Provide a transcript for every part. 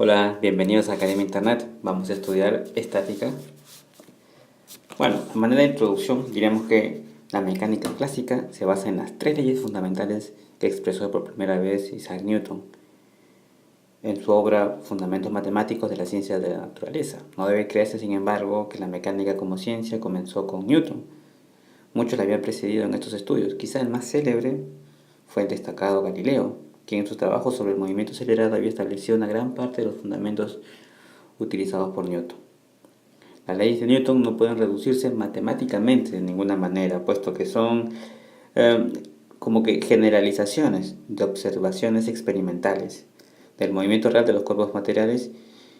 Hola, bienvenidos a Academia Internet. Vamos a estudiar estática. Bueno, a manera de introducción, diremos que la mecánica clásica se basa en las tres leyes fundamentales que expresó por primera vez Isaac Newton en su obra Fundamentos Matemáticos de la Ciencia de la Naturaleza. No debe creerse, sin embargo, que la mecánica como ciencia comenzó con Newton. Muchos la habían precedido en estos estudios. Quizá el más célebre fue el destacado Galileo, quien en su trabajo sobre el movimiento acelerado había establecido una gran parte de los fundamentos utilizados por Newton. Las leyes de Newton no pueden reducirse matemáticamente de ninguna manera, puesto que son como que generalizaciones de observaciones experimentales del movimiento real de los cuerpos materiales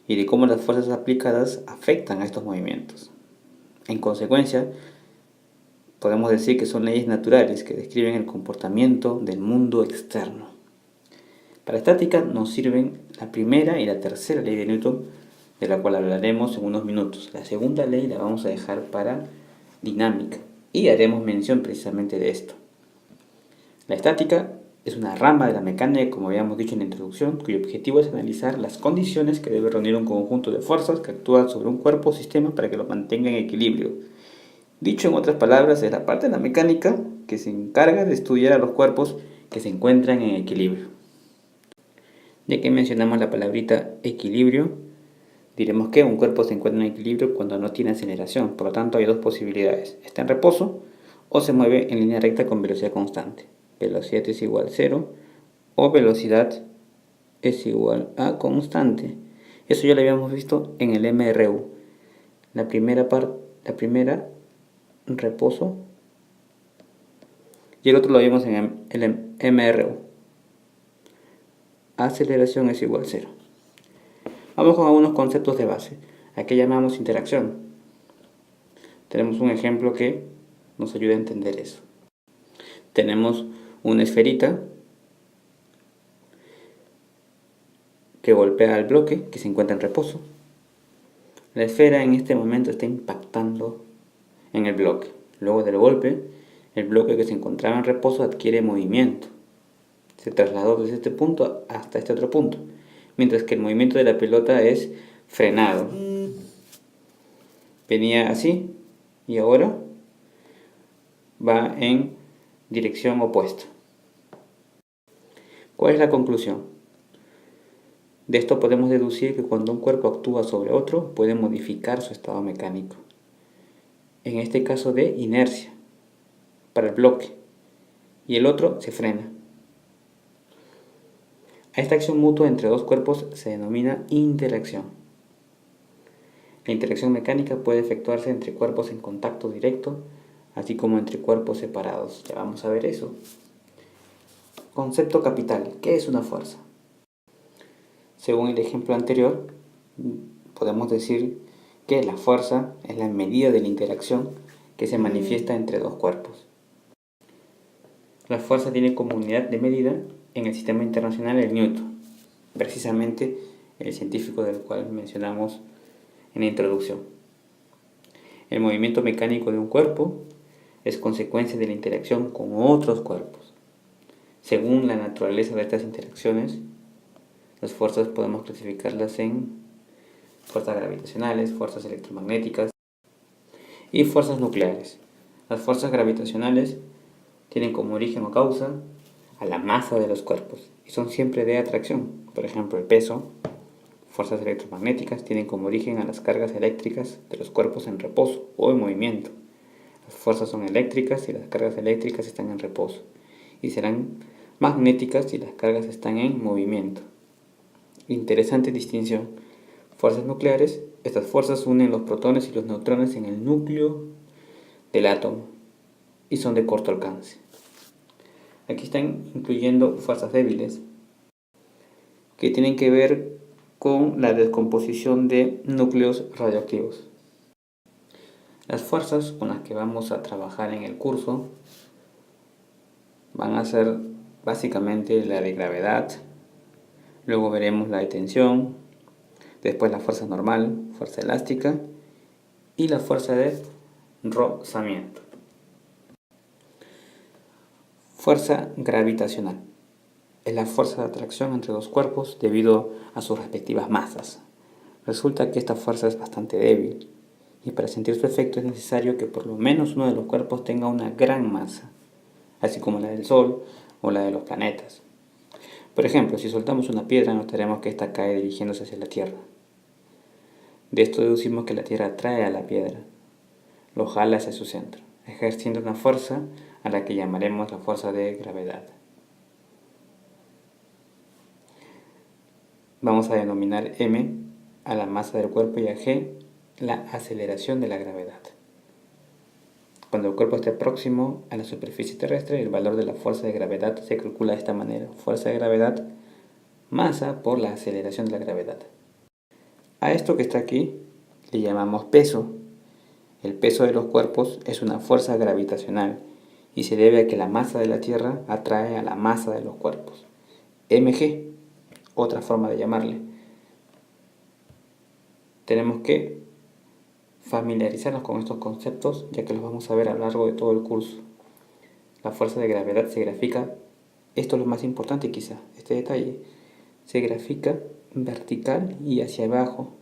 y de cómo las fuerzas aplicadas afectan a estos movimientos. En consecuencia, podemos decir que son leyes naturales que describen el comportamiento del mundo externo. Para estática nos sirven la primera y la tercera ley de Newton, de la cual hablaremos en unos minutos. La segunda ley la vamos a dejar para dinámica y haremos mención precisamente de esto. La estática es una rama de la mecánica, como habíamos dicho en la introducción, cuyo objetivo es analizar las condiciones que debe reunir un conjunto de fuerzas que actúan sobre un cuerpo o sistema para que lo mantenga en equilibrio. Dicho en otras palabras, es la parte de la mecánica que se encarga de estudiar a los cuerpos que se encuentran en equilibrio. Ya que mencionamos la palabrita equilibrio, diremos que un cuerpo se encuentra en equilibrio cuando no tiene aceleración. Por lo tanto, hay dos posibilidades: está en reposo o se mueve en línea recta con velocidad constante. Velocidad es igual a 0 o velocidad es igual a constante. Eso ya lo habíamos visto en el MRU. La primera reposo, y el otro lo vimos en el MRU. Aceleración es igual a 0. Vamos con algunos conceptos de base. ¿A qué llamamos interacción? Tenemos un ejemplo que nos ayuda a entender eso. Tenemos una esferita que golpea al bloque que se encuentra en reposo. La esfera en este momento está impactando en el bloque. Luego del golpe, el bloque que se encontraba en reposo adquiere movimiento. Se trasladó desde este punto hasta este otro punto, mientras que el movimiento de la pelota es frenado. Venía así y ahora va en dirección opuesta. ¿Cuál es la conclusión? De esto podemos deducir que cuando un cuerpo actúa sobre otro, puede modificar su estado mecánico. En este caso de inercia, para el bloque, y el otro se frena. A esta acción mutua entre dos cuerpos se denomina interacción. La interacción mecánica puede efectuarse entre cuerpos en contacto directo, así como entre cuerpos separados. Ya vamos a ver eso. Concepto capital. ¿Qué es una fuerza? Según el ejemplo anterior, podemos decir que la fuerza es la medida de la interacción que se manifiesta entre dos cuerpos. La fuerza tiene como unidad de medida en el sistema internacional el Newton, precisamente el científico del cual mencionamos en la introducción. El movimiento mecánico de un cuerpo es consecuencia de la interacción con otros cuerpos. Según la naturaleza de estas interacciones, las fuerzas podemos clasificarlas en fuerzas gravitacionales, fuerzas electromagnéticas y fuerzas nucleares. Las fuerzas gravitacionales tienen como origen o causa a la masa de los cuerpos y son siempre de atracción. Por ejemplo, el peso. Fuerzas electromagnéticas tienen como origen a las cargas eléctricas de los cuerpos en reposo o en movimiento. Las fuerzas son eléctricas y las cargas eléctricas están en reposo, y serán magnéticas si las cargas están en movimiento. Interesante distinción. Fuerzas nucleares. Estas fuerzas unen los protones y los neutrones en el núcleo del átomo y son de corto alcance. Aquí están incluyendo fuerzas débiles que tienen que ver con la descomposición de núcleos radioactivos. Las fuerzas con las que vamos a trabajar en el curso van a ser básicamente la de gravedad, luego veremos la de tensión, después la fuerza normal, fuerza elástica y la fuerza de rozamiento. Fuerza gravitacional. es la fuerza de atracción entre dos cuerpos debido a sus respectivas masas. Resulta que esta fuerza es bastante débil y para sentir su efecto es necesario que por lo menos uno de los cuerpos tenga una gran masa, así como la del Sol o la de los planetas. Por ejemplo, si soltamos una piedra notaremos que ésta cae dirigiéndose hacia la Tierra. De esto deducimos que la Tierra atrae a la piedra, lo jala hacia su centro, ejerciendo una fuerza a la que llamaremos la fuerza de gravedad. Vamos a denominar m a la masa del cuerpo y a g la aceleración de la gravedad. Cuando el cuerpo esté próximo a la superficie terrestre, el valor de la fuerza de gravedad se calcula de esta manera: fuerza de gravedad, masa por la aceleración de la gravedad. A esto que está aquí le llamamos peso. El peso de los cuerpos es una fuerza gravitacional y se debe a que la masa de la Tierra atrae a la masa de los cuerpos. mg, otra forma de llamarle. Tenemos que familiarizarnos con estos conceptos, ya que los vamos a ver a lo largo de todo el curso. La fuerza de gravedad se grafica, esto es lo más importante quizá, este detalle, se grafica vertical y hacia abajo,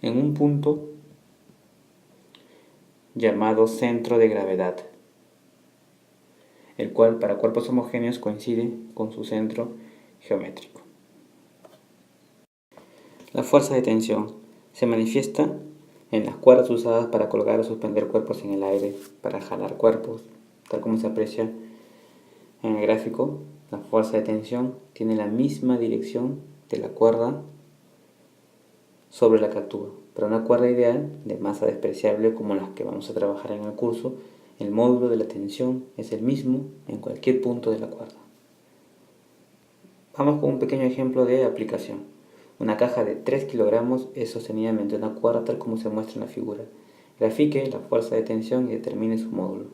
en un punto llamado centro de gravedad, el cual para cuerpos homogéneos coincide con su centro geométrico. La fuerza de tensión se manifiesta en las cuerdas usadas para colgar o suspender cuerpos en el aire, para jalar cuerpos, tal como se aprecia en el gráfico. La fuerza de tensión tiene la misma dirección de la cuerda sobre la que actúa. Para una cuerda ideal de masa despreciable como las que vamos a trabajar en el curso, el módulo de la tensión es el mismo en cualquier punto de la cuerda. Vamos con un pequeño ejemplo de aplicación. Una caja de 3 kilogramos es sostenida mediante una cuerda tal como se muestra en la figura. Grafique la fuerza de tensión y determine su módulo.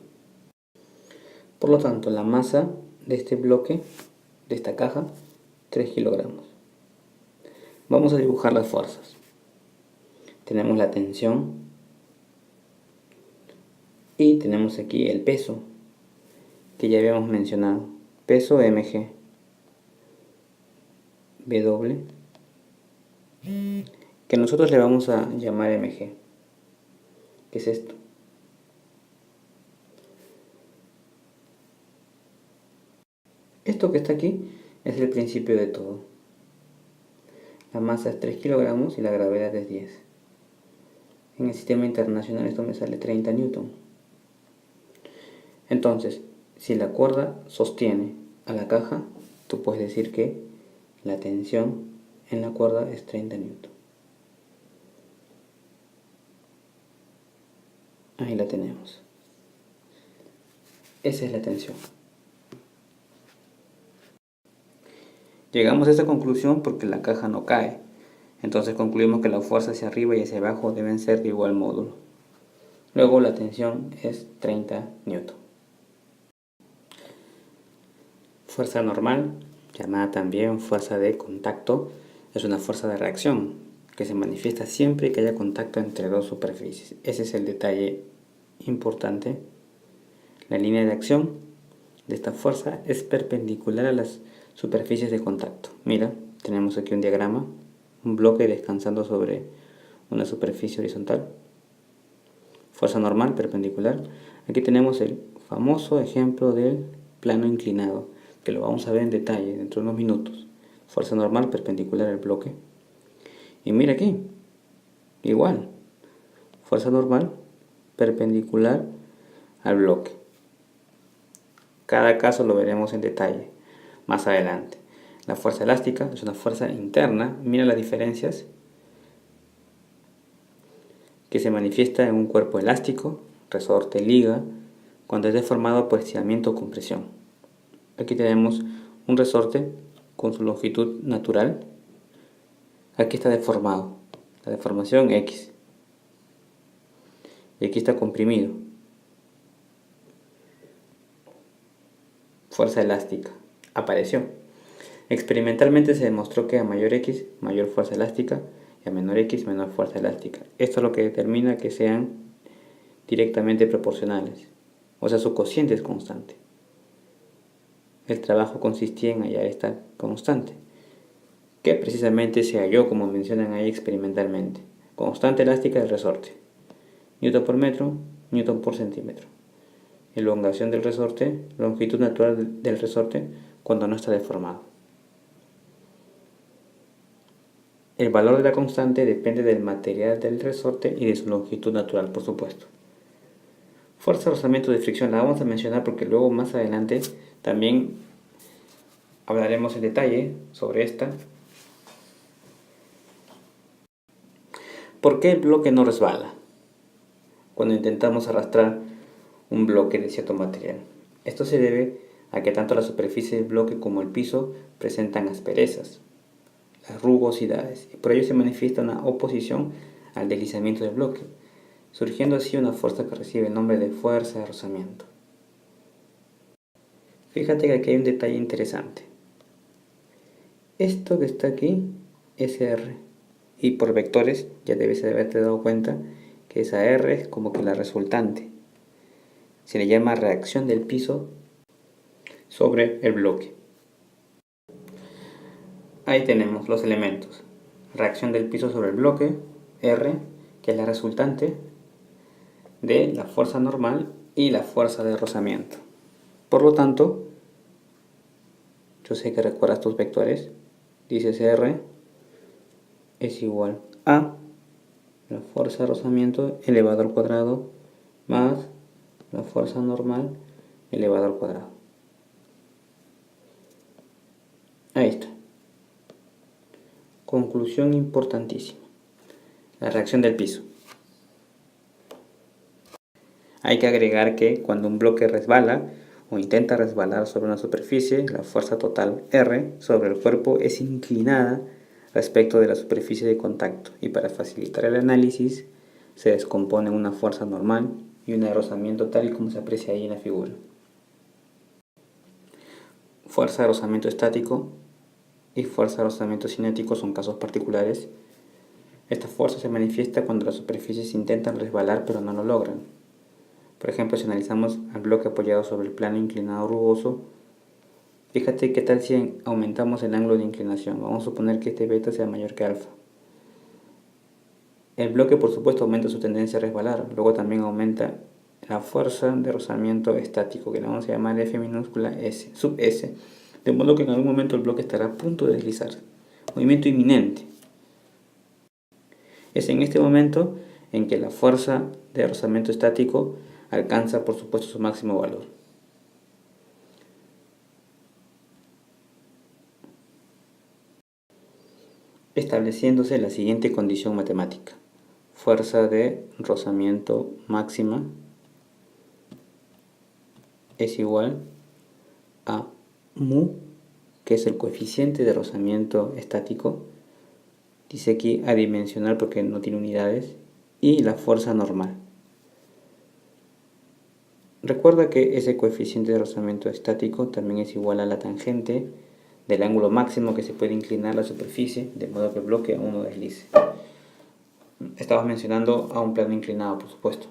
Por lo tanto, la masa de este bloque, de esta caja, 3 kilogramos. Vamos a dibujar las fuerzas. Tenemos la tensión y tenemos aquí el peso que ya habíamos mencionado. Peso mg. W, que nosotros le vamos a llamar mg. ¿Qué es esto? Esto que está aquí es el principio de todo. La masa es 3 kilogramos y la gravedad es 10. En el sistema internacional esto me sale 30 newton. Entonces, si la cuerda sostiene a la caja, tú puedes decir que la tensión en la cuerda es 30 newton. Ahí la tenemos. Esa es la tensión. Llegamos a esta conclusión porque la caja no cae. Entonces concluimos que la fuerza hacia arriba y hacia abajo deben ser de igual módulo. Luego la tensión es 30 newton. Fuerza normal, llamada también fuerza de contacto, es una fuerza de reacción que se manifiesta siempre que haya contacto entre dos superficies. Ese es el detalle importante. La línea de acción de esta fuerza es perpendicular a las superficies de contacto. Mira, tenemos aquí un diagrama, un bloque descansando sobre una superficie horizontal. Fuerza normal, perpendicular. Aquí tenemos el famoso ejemplo del plano inclinado, que lo vamos a ver en detalle dentro de unos minutos. Fuerza normal, perpendicular al bloque. Y mira aquí, igual. Fuerza normal, perpendicular al bloque. Cada caso lo veremos en detalle más adelante. La fuerza elástica es una fuerza interna. Mira las diferencias que se manifiesta en un cuerpo elástico, resorte, liga, cuando es deformado por estiramiento o compresión. Aquí tenemos un resorte con su longitud natural. Aquí está deformado, la deformación X. Y aquí está comprimido. Fuerza elástica. Apareció. Experimentalmente se demostró que a mayor X, mayor fuerza elástica, y a menor X, menor fuerza elástica. Esto es lo que determina que sean directamente proporcionales, o sea, su cociente es constante. el trabajo consistía en hallar esta constante, que precisamente se halló, como mencionan ahí, experimentalmente. Constante elástica del resorte. Newton por metro, Newton por centímetro. Elongación del resorte, longitud natural del resorte cuando no está deformado. El valor de la constante depende del material del resorte y de su longitud natural, por supuesto. Fuerza de rozamiento de fricción la vamos a mencionar porque luego más adelante también hablaremos en detalle sobre esta. ¿Por qué el bloque no resbala cuando intentamos arrastrar un bloque de cierto material? Esto se debe a que tanto la superficie del bloque como el piso presentan asperezas, las rugosidades, y por ello se manifiesta una oposición al deslizamiento del bloque, surgiendo así una fuerza que recibe el nombre de fuerza de rozamiento. Fíjate que aquí hay un detalle interesante. Esto que está aquí es R, y por vectores ya debes haberte dado cuenta que esa R es como que la resultante. Se le llama reacción del piso sobre el bloque. Ahí tenemos los elementos. Reacción del piso sobre el bloque, R, que es la resultante de la fuerza normal y la fuerza de rozamiento. Por lo tanto, yo sé que recuerdas tus vectores. Dices R es igual a la fuerza de rozamiento elevado al cuadrado más la fuerza normal elevado al cuadrado. Ahí está. Conclusión importantísima. La reacción del piso. Hay que agregar que cuando un bloque resbala o intenta resbalar sobre una superficie, la fuerza total R sobre el cuerpo es inclinada respecto de la superficie de contacto, y para facilitar el análisis se descompone una fuerza normal y un de rozamiento tal y como se aprecia ahí en la figura. Fuerza de rozamiento estático y fuerza de rozamiento cinético son casos particulares. Esta fuerza se manifiesta cuando las superficies intentan resbalar pero no lo logran. Por ejemplo, si analizamos al bloque apoyado sobre el plano inclinado rugoso, fíjate qué tal si aumentamos el ángulo de inclinación. Vamos a suponer que este beta sea mayor que alfa. El bloque, por supuesto, aumenta su tendencia a resbalar. Luego también aumenta la fuerza de rozamiento estático, que le vamos a llamar F minúscula S, sub S, de modo que en algún momento el bloque estará a punto de deslizarse. Movimiento inminente. Es en este momento en que la fuerza de rozamiento estático alcanza, por supuesto, su máximo valor. Estableciéndose la siguiente condición matemática. Fuerza de rozamiento máxima es igual a mu, que es el coeficiente de rozamiento estático, dice aquí adimensional porque no tiene unidades, y la fuerza normal. Recuerda que ese coeficiente de rozamiento estático también es igual a la tangente del ángulo máximo que se puede inclinar la superficie, de modo que el bloque aún no deslice. Estamos mencionando a un plano inclinado, por supuesto.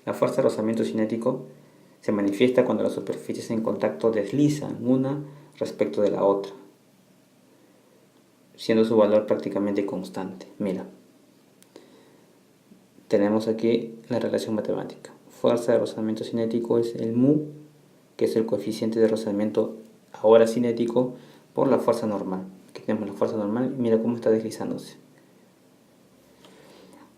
La fuerza de rozamiento cinético se manifiesta cuando las superficies en contacto deslizan una respecto de la otra, siendo su valor prácticamente constante. Mira, tenemos aquí la relación matemática. Fuerza de rozamiento cinético es el mu, que es el coeficiente de rozamiento ahora cinético, por la fuerza normal. Aquí tenemos la fuerza normal y mira cómo está deslizándose.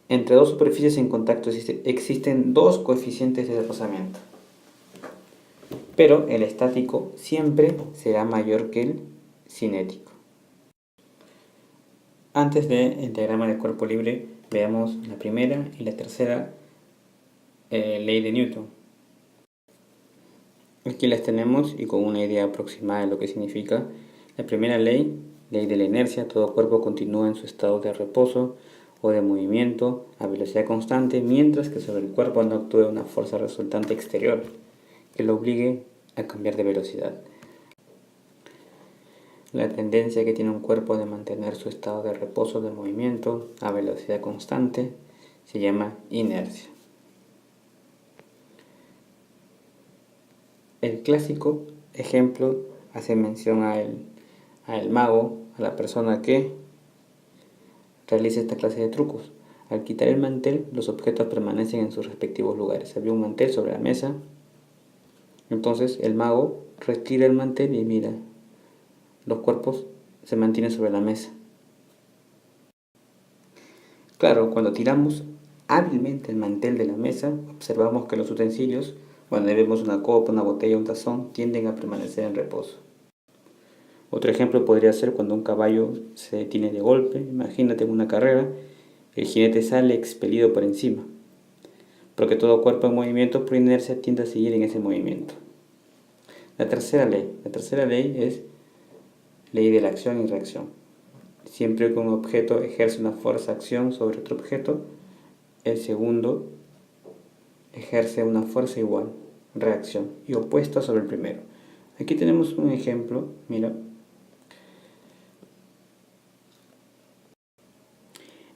Entre dos superficies en contacto existen dos coeficientes de rozamiento, pero el estático siempre será mayor que el cinético. Antes del diagrama del cuerpo libre, veamos la primera y la tercera ley de Newton. Aquí las tenemos y con una idea aproximada de lo que significa. La primera ley, ley de la inercia: todo cuerpo continúa en su estado de reposo o de movimiento a velocidad constante, mientras que sobre el cuerpo no actúe una fuerza resultante exterior que lo obligue a cambiar de velocidad. La tendencia que tiene un cuerpo de mantener su estado de reposo o de movimiento a velocidad constante se llama inercia. El clásico ejemplo hace mención al mago, a la persona que realiza esta clase de trucos. Al quitar el mantel, los objetos permanecen en sus respectivos lugares. Había un mantel sobre la mesa, entonces el mago retira el mantel y mira, los cuerpos se mantienen sobre la mesa. Claro, cuando tiramos hábilmente el mantel de la mesa, observamos que los utensilios, cuando vemos una copa, una botella, un tazón, tienden a permanecer en reposo. Otro ejemplo podría ser cuando un caballo se detiene de golpe. Imagínate en una carrera, el jinete sale expelido por encima, porque todo cuerpo en movimiento por inercia tiende a seguir en ese movimiento. La tercera ley es ley de la acción y reacción. Siempre que un objeto ejerce una fuerza-acción sobre otro objeto, el segundo ejerce una fuerza igual, reacción, y opuesta sobre el primero. Aquí tenemos un ejemplo, mira.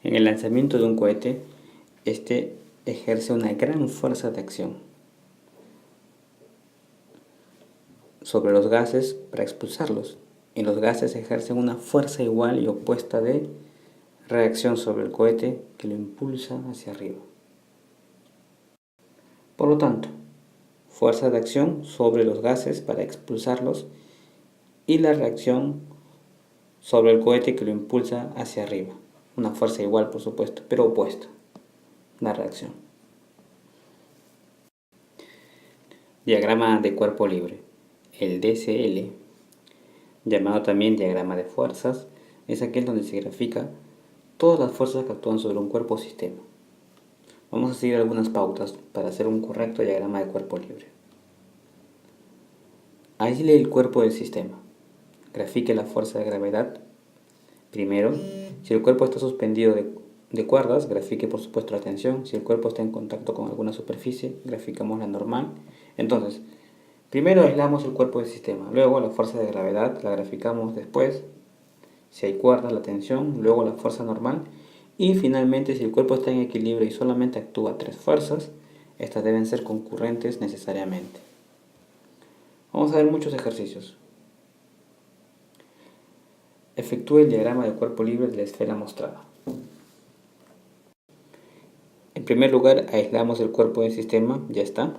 En el lanzamiento de un cohete, este ejerce una gran fuerza de acción sobre los gases para expulsarlos, y los gases ejercen una fuerza igual y opuesta de reacción sobre el cohete que lo impulsa hacia arriba. Por lo tanto, fuerza de acción sobre los gases para expulsarlos y la reacción sobre el cohete que lo impulsa hacia arriba. Una fuerza igual, por supuesto, pero opuesta, la reacción. Diagrama de cuerpo libre. El DCL, llamado también diagrama de fuerzas, es aquel donde se grafica todas las fuerzas que actúan sobre un cuerpo o sistema. Vamos a seguir algunas pautas para hacer un correcto diagrama de cuerpo libre. Aísle el cuerpo del sistema. Grafique la fuerza de gravedad. Primero, si el cuerpo está suspendido de cuerdas, grafique por supuesto la tensión. Si el cuerpo está en contacto con alguna superficie, graficamos la normal. Entonces, primero aislamos el cuerpo del sistema, luego la fuerza de gravedad la graficamos después. Si hay cuerdas, la tensión, luego la fuerza normal. Y finalmente, si el cuerpo está en equilibrio y solamente actúa tres fuerzas, estas deben ser concurrentes necesariamente. Vamos a ver muchos ejercicios. Efectúe el diagrama de cuerpo libre de la esfera mostrada. En primer lugar, aislamos el cuerpo del sistema, ya está.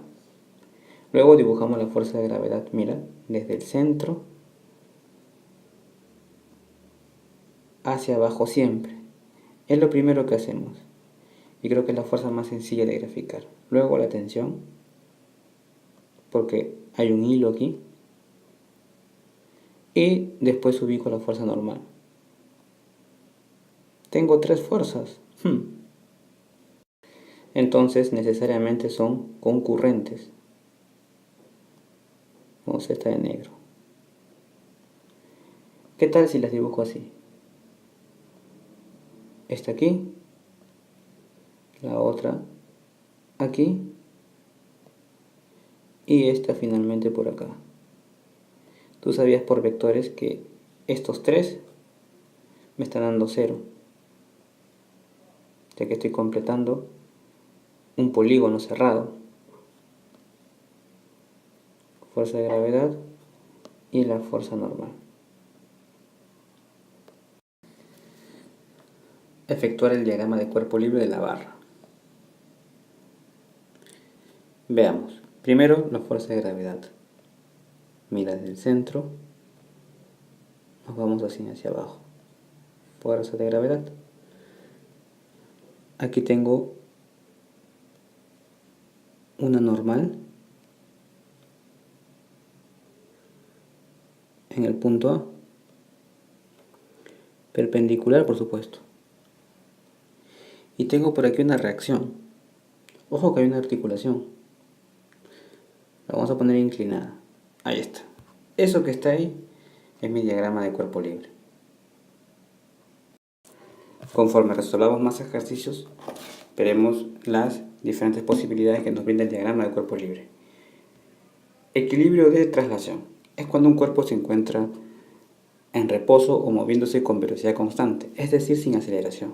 Luego dibujamos la fuerza de gravedad, mira, desde el centro hacia abajo siempre. Es lo primero que hacemos y creo que es la fuerza más sencilla de graficar. Luego la tensión, porque hay un hilo aquí, y después ubico la fuerza normal. Tengo tres fuerzas. Entonces necesariamente son concurrentes. Vamos a esta de negro. ¿Qué tal si las dibujo así? Esta aquí, la otra aquí y esta finalmente por acá. Tú sabías por vectores que estos tres me están dando 0, ya que estoy completando un polígono cerrado. Fuerza de gravedad y la fuerza normal. Efectuar el diagrama de cuerpo libre de la barra. Veamos. Primero, la fuerza de gravedad. Mira desde el centro. Nos vamos así hacia abajo. Fuerza de gravedad. Aquí tengo una normal en el punto A. Perpendicular, por supuesto. Y tengo por aquí una reacción. Ojo que hay una articulación. La vamos a poner inclinada. Ahí está. Eso que está ahí es mi diagrama de cuerpo libre. Conforme resolvamos más ejercicios, veremos las diferentes posibilidades que nos brinda el diagrama de cuerpo libre. Equilibrio de traslación. Es cuando un cuerpo se encuentra en reposo o moviéndose con velocidad constante, es decir, sin aceleración.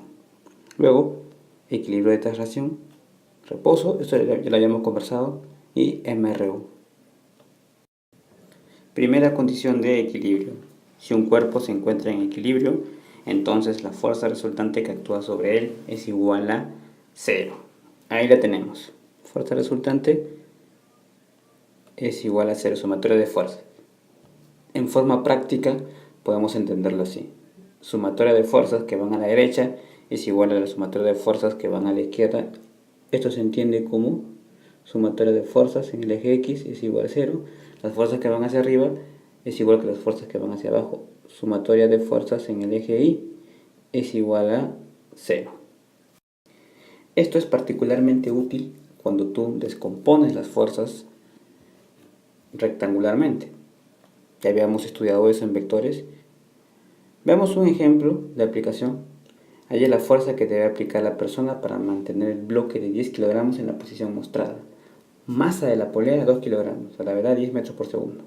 Luego, equilibrio de traslación, reposo, esto ya lo habíamos conversado, y MRU. Primera condición de equilibrio. Si un cuerpo se encuentra en equilibrio, entonces la fuerza resultante que actúa sobre él es igual a 0. Ahí la tenemos. Fuerza resultante es igual a 0, sumatoria de fuerzas. En forma práctica podemos entenderlo así. Sumatoria de fuerzas que van a la derecha es igual a la sumatoria de fuerzas que van a la izquierda. Esto se entiende como sumatoria de fuerzas en el eje X es igual a 0. Las fuerzas que van hacia arriba es igual que las fuerzas que van hacia abajo. Sumatoria de fuerzas en el eje Y es igual a 0. Esto es particularmente útil cuando tú descompones las fuerzas rectangularmente. Ya habíamos estudiado eso en vectores. Veamos un ejemplo de aplicación. Halla la fuerza que debe aplicar la persona para mantener el bloque de 10 kilogramos en la posición mostrada. Masa de la polea 2 kilogramos, a la verdad 10 metros por segundo.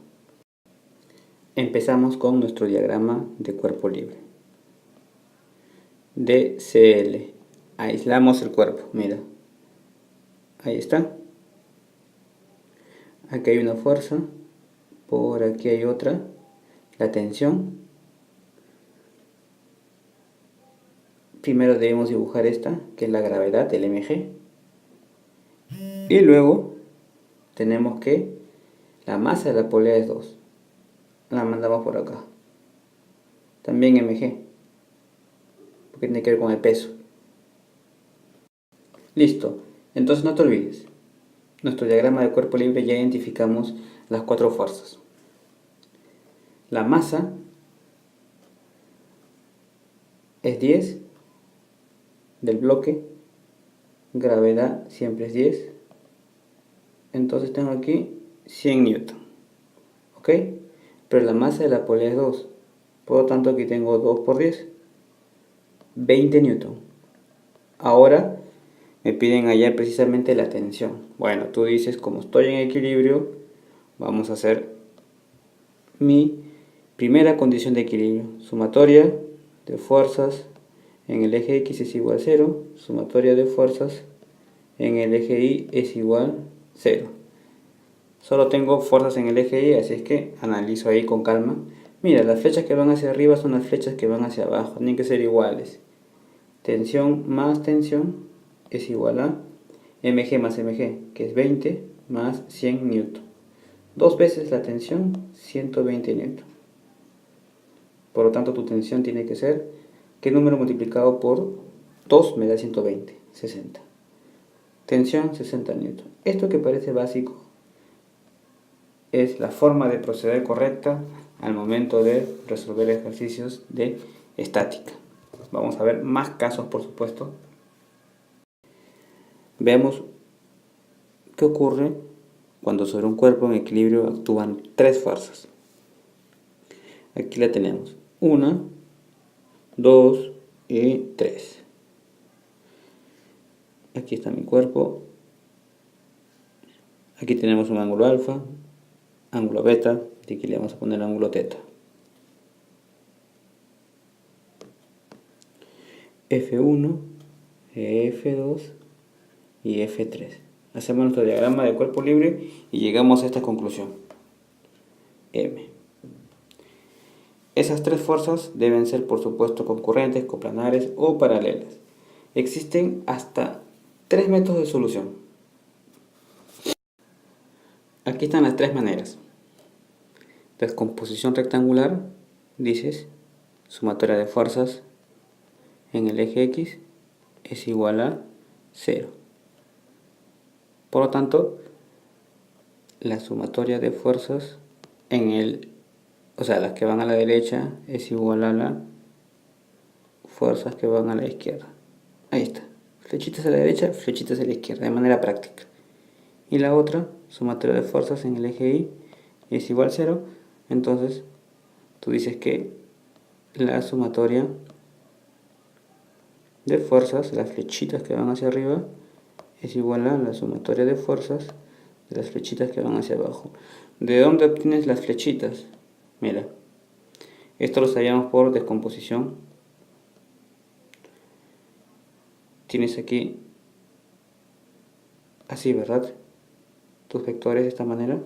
Empezamos con nuestro diagrama de cuerpo libre. DCL. Aislamos el cuerpo, mira. Ahí está. Aquí hay una fuerza, por aquí hay otra, la tensión. Primero debemos dibujar esta, que es la gravedad, el mg. Y luego tenemos que la masa de la polea es 2. La mandamos por acá. También mg, porque tiene que ver con el peso. Listo. Entonces no te olvides. Nuestro diagrama de cuerpo libre ya identificamos las 4 fuerzas. La masa es 10 del bloque. Gravedad siempre es 10. Entonces tengo aquí 100 newton. ¿Ok? Pero la masa de la polea es 2. Por lo tanto aquí tengo 2 por 10. 20 newton. Ahora me piden hallar precisamente la tensión. Bueno, tú dices, como estoy en equilibrio, vamos a hacer mi primera condición de equilibrio. Sumatoria de fuerzas en el eje X es igual a 0. Sumatoria de fuerzas en el eje Y es igual a 0. Solo tengo fuerzas en el eje Y, así es que analizo ahí con calma. Mira, las flechas que van hacia arriba son las flechas que van hacia abajo. Tienen que ser iguales. Tensión más tensión es igual a mg más mg, que es 20 más 100 newton. Dos veces la tensión, 120 newton. Por lo tanto, tu tensión tiene que ser, ¿qué número multiplicado por 2 me da 120? 60. Tensión, 60 newton. Esto que parece básico es la forma de proceder correcta al momento de resolver ejercicios de estática. Vamos a ver más casos, por supuesto. Veamos qué ocurre cuando sobre un cuerpo en equilibrio actúan 3 fuerzas. Aquí la tenemos. 1, 2 y 3. Aquí está mi cuerpo. Aquí tenemos un ángulo alfa, ángulo beta, y aquí le vamos a poner ángulo teta. F1, F2 y F3. Hacemos nuestro diagrama de cuerpo libre y llegamos a esta conclusión. M. Esas 3 fuerzas deben ser, por supuesto, concurrentes, coplanares o paralelas. Existen hasta 3 métodos de solución. Aquí están las 3 maneras. Descomposición rectangular, dices, sumatoria de fuerzas en el eje X es igual a 0. Por lo tanto, la sumatoria de fuerzas las que van a la derecha es igual a las fuerzas que van a la izquierda. Ahí está. Flechitas a la derecha, flechitas a la izquierda, de manera práctica. Y la otra, sumatoria de fuerzas en el eje Y es igual a 0. Entonces, tú dices que la sumatoria de fuerzas, las flechitas que van hacia arriba, es igual a la sumatoria de fuerzas de las flechitas que van hacia abajo. ¿De dónde obtienes las flechitas? Mira, esto lo sabíamos por descomposición. Tienes aquí, así, ¿verdad? Tus vectores de esta manera.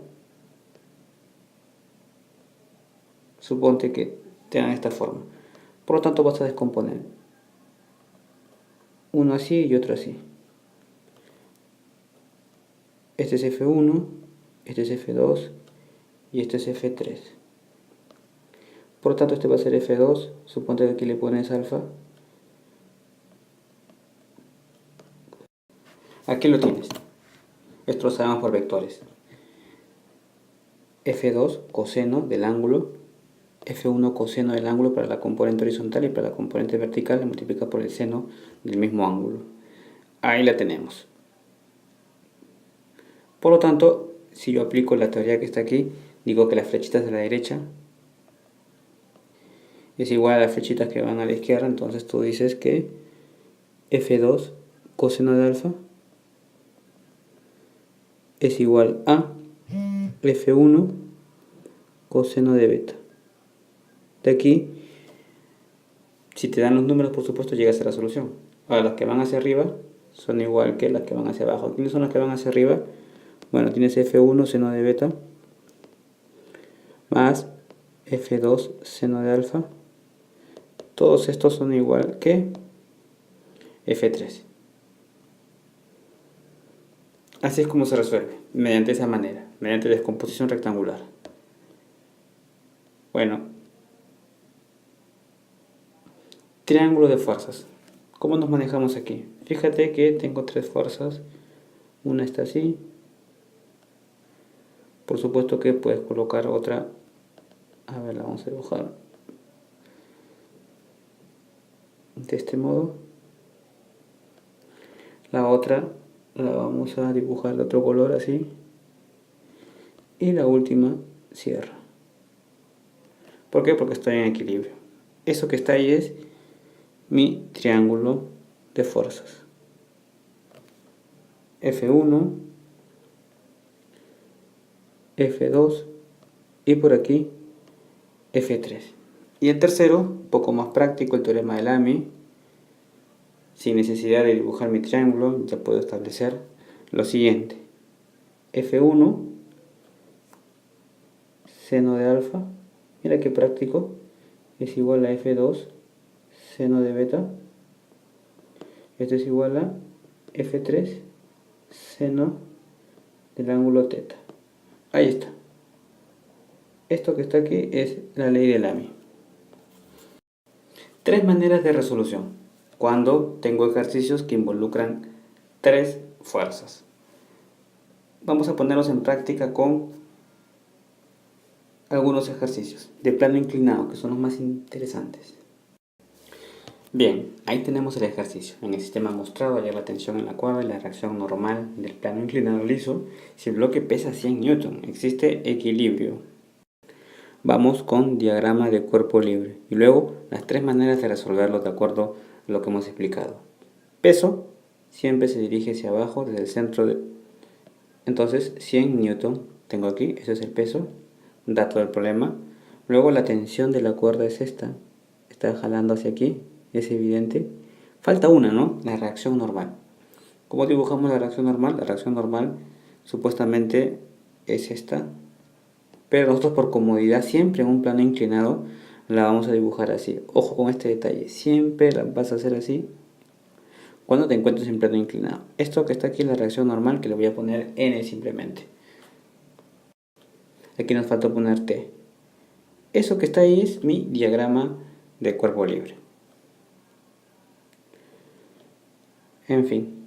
suponte que tengan esta forma. Por lo tanto vas a descomponer uno así y otro así. Este es F1, este es F2 y este es F3. Por lo tanto este va a ser F2, suponte que aquí le pones alfa. Aquí lo tienes. Esto lo sabemos por vectores. F2 coseno del ángulo, F1 coseno del ángulo para la componente horizontal, y para la componente vertical le multiplica por el seno del mismo ángulo. Ahí la tenemos. Por lo tanto, si yo aplico la teoría que está aquí, digo que las flechitas de la derecha es igual a las flechitas que van a la izquierda. Entonces tú dices que F2 coseno de alfa es igual a F1 coseno de beta. De aquí, si te dan los números, por supuesto, llegas a la solución. Ahora, las que van hacia arriba son igual que las que van hacia abajo. ¿Quiénes son las que van hacia arriba? Bueno, tienes F1 seno de beta más F2 seno de alfa. Todos estos son igual que F3. Así es como se resuelve, mediante esa manera, mediante descomposición rectangular. Bueno, triángulo de fuerzas. ¿Cómo nos manejamos aquí? Fíjate que tengo tres fuerzas. Una está así. Por supuesto que puedes colocar otra. A ver, la vamos a dibujar de este modo. La otra la vamos a dibujar de otro color, así. Y la última cierra. ¿Por qué? Porque estoy en equilibrio. Eso que está ahí es mi triángulo de fuerzas. F1, F2 y por aquí F3. Y el tercero, un poco más práctico, el teorema de Lamy. Sin necesidad de dibujar mi triángulo, ya puedo establecer lo siguiente. F1 seno de alfa, mira qué práctico, es igual a F2 seno de beta. Esto es igual a F3 seno del ángulo θ. Ahí está. Esto que está aquí es la ley de Lamy. Tres maneras de resolución cuando tengo ejercicios que involucran tres fuerzas. Vamos a ponerlos en práctica con algunos ejercicios de plano inclinado, que son los más interesantes. Bien, ahí tenemos el ejercicio. En el sistema mostrado hallar la tensión en la cuerda y la reacción normal del plano inclinado liso si el bloque pesa 100 Newton. Existe equilibrio. Vamos con diagrama de cuerpo libre y luego las tres maneras de resolverlo de acuerdo a lo que hemos explicado. Peso siempre se dirige hacia abajo desde el centro de... Entonces 100 Newton tengo aquí, ese es el peso, dato del problema. Luego la tensión de la cuerda es esta, está jalando hacia aquí, es evidente. Falta una, ¿no? La reacción normal. ¿Cómo dibujamos la reacción normal? La reacción normal supuestamente es esta, pero nosotros por comodidad siempre en un plano inclinado la vamos a dibujar así. Ojo con este detalle, siempre la vas a hacer así cuando te encuentres en plano inclinado. Esto que está aquí es la reacción normal, que le voy a poner N simplemente. Aquí nos falta poner T. Eso que está ahí es mi diagrama de cuerpo libre. En fin.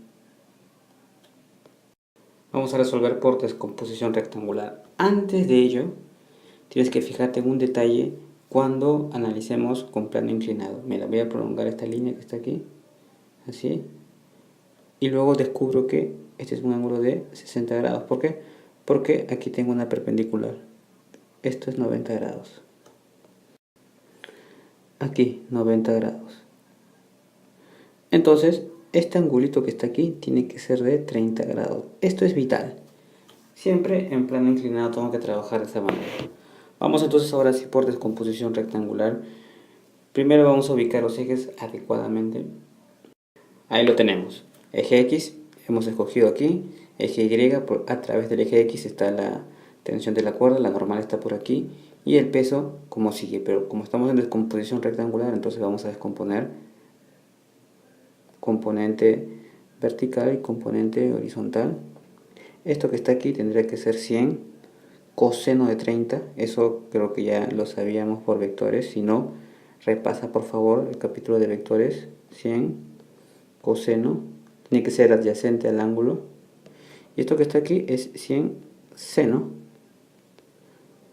Vamos a resolver por descomposición rectangular. Antes de ello, tienes que fijarte en un detalle cuando analicemos con plano inclinado. Mira, voy a prolongar esta línea que está aquí, así. Y luego descubro que este es un ángulo de 60 grados. ¿Por qué? Porque aquí tengo una perpendicular. Esto es 90 grados. Aquí, 90 grados. Entonces, este angulito que está aquí tiene que ser de 30 grados. Esto es vital. Siempre en plano inclinado tengo que trabajar de esa manera. Vamos entonces ahora sí por descomposición rectangular. Primero vamos a ubicar los ejes adecuadamente. Ahí lo tenemos. Eje X hemos escogido aquí. Eje Y, a través del eje X está la tensión de la cuerda, la normal está por aquí. Y el peso como sigue, pero como estamos en descomposición rectangular, entonces vamos a descomponer componente vertical y componente horizontal. Esto que está aquí tendría que ser 100 coseno de 30, eso creo que ya lo sabíamos por vectores, si no, repasa por favor el capítulo de vectores. 100 coseno, tiene que ser adyacente al ángulo, y esto que está aquí es 100 seno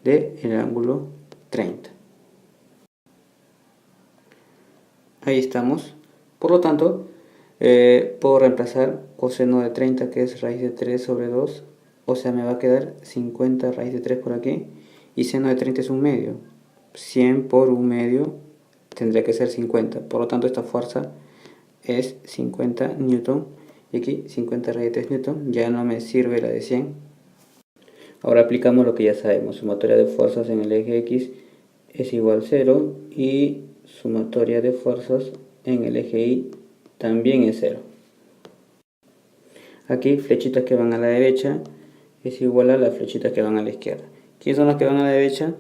del ángulo 30. Ahí estamos. Por lo tanto, puedo reemplazar coseno de 30, que es raíz de 3 sobre 2, o sea, me va a quedar 50 raíz de 3 por aquí, y seno de 30 es un medio. 100 por un medio tendría que ser 50. Por lo tanto, esta fuerza es 50 newton, y aquí 50 raíz de 3 newton. Ya no me sirve la de 100. Ahora aplicamos lo que ya sabemos. Sumatoria de fuerzas en el eje X es igual a 0, y sumatoria de fuerzas en el eje Y también es 0. Aquí flechitas que van a la derecha es igual a las flechitas que van a la izquierda. ¿Quiénes son las que van a la derecha?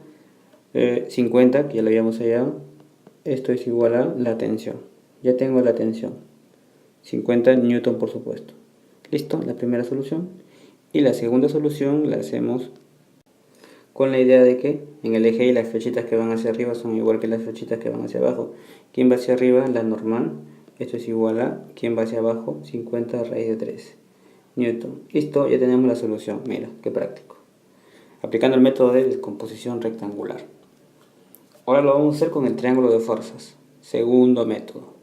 50, que ya lo habíamos hallado. Esto es igual a la tensión. Ya tengo la tensión. 50 newton, por supuesto. Listo, la primera solución. Y la segunda solución la hacemos con la idea de que en el eje Y las flechitas que van hacia arriba son igual que las flechitas que van hacia abajo. ¿Quién va hacia arriba? La normal. Esto es igual a ¿quién va hacia abajo? 50 raíz de 3 newton. Listo, ya tenemos la solución. Mira, qué práctico. Aplicando el método de descomposición rectangular. Ahora lo vamos a hacer con el triángulo de fuerzas. Segundo método.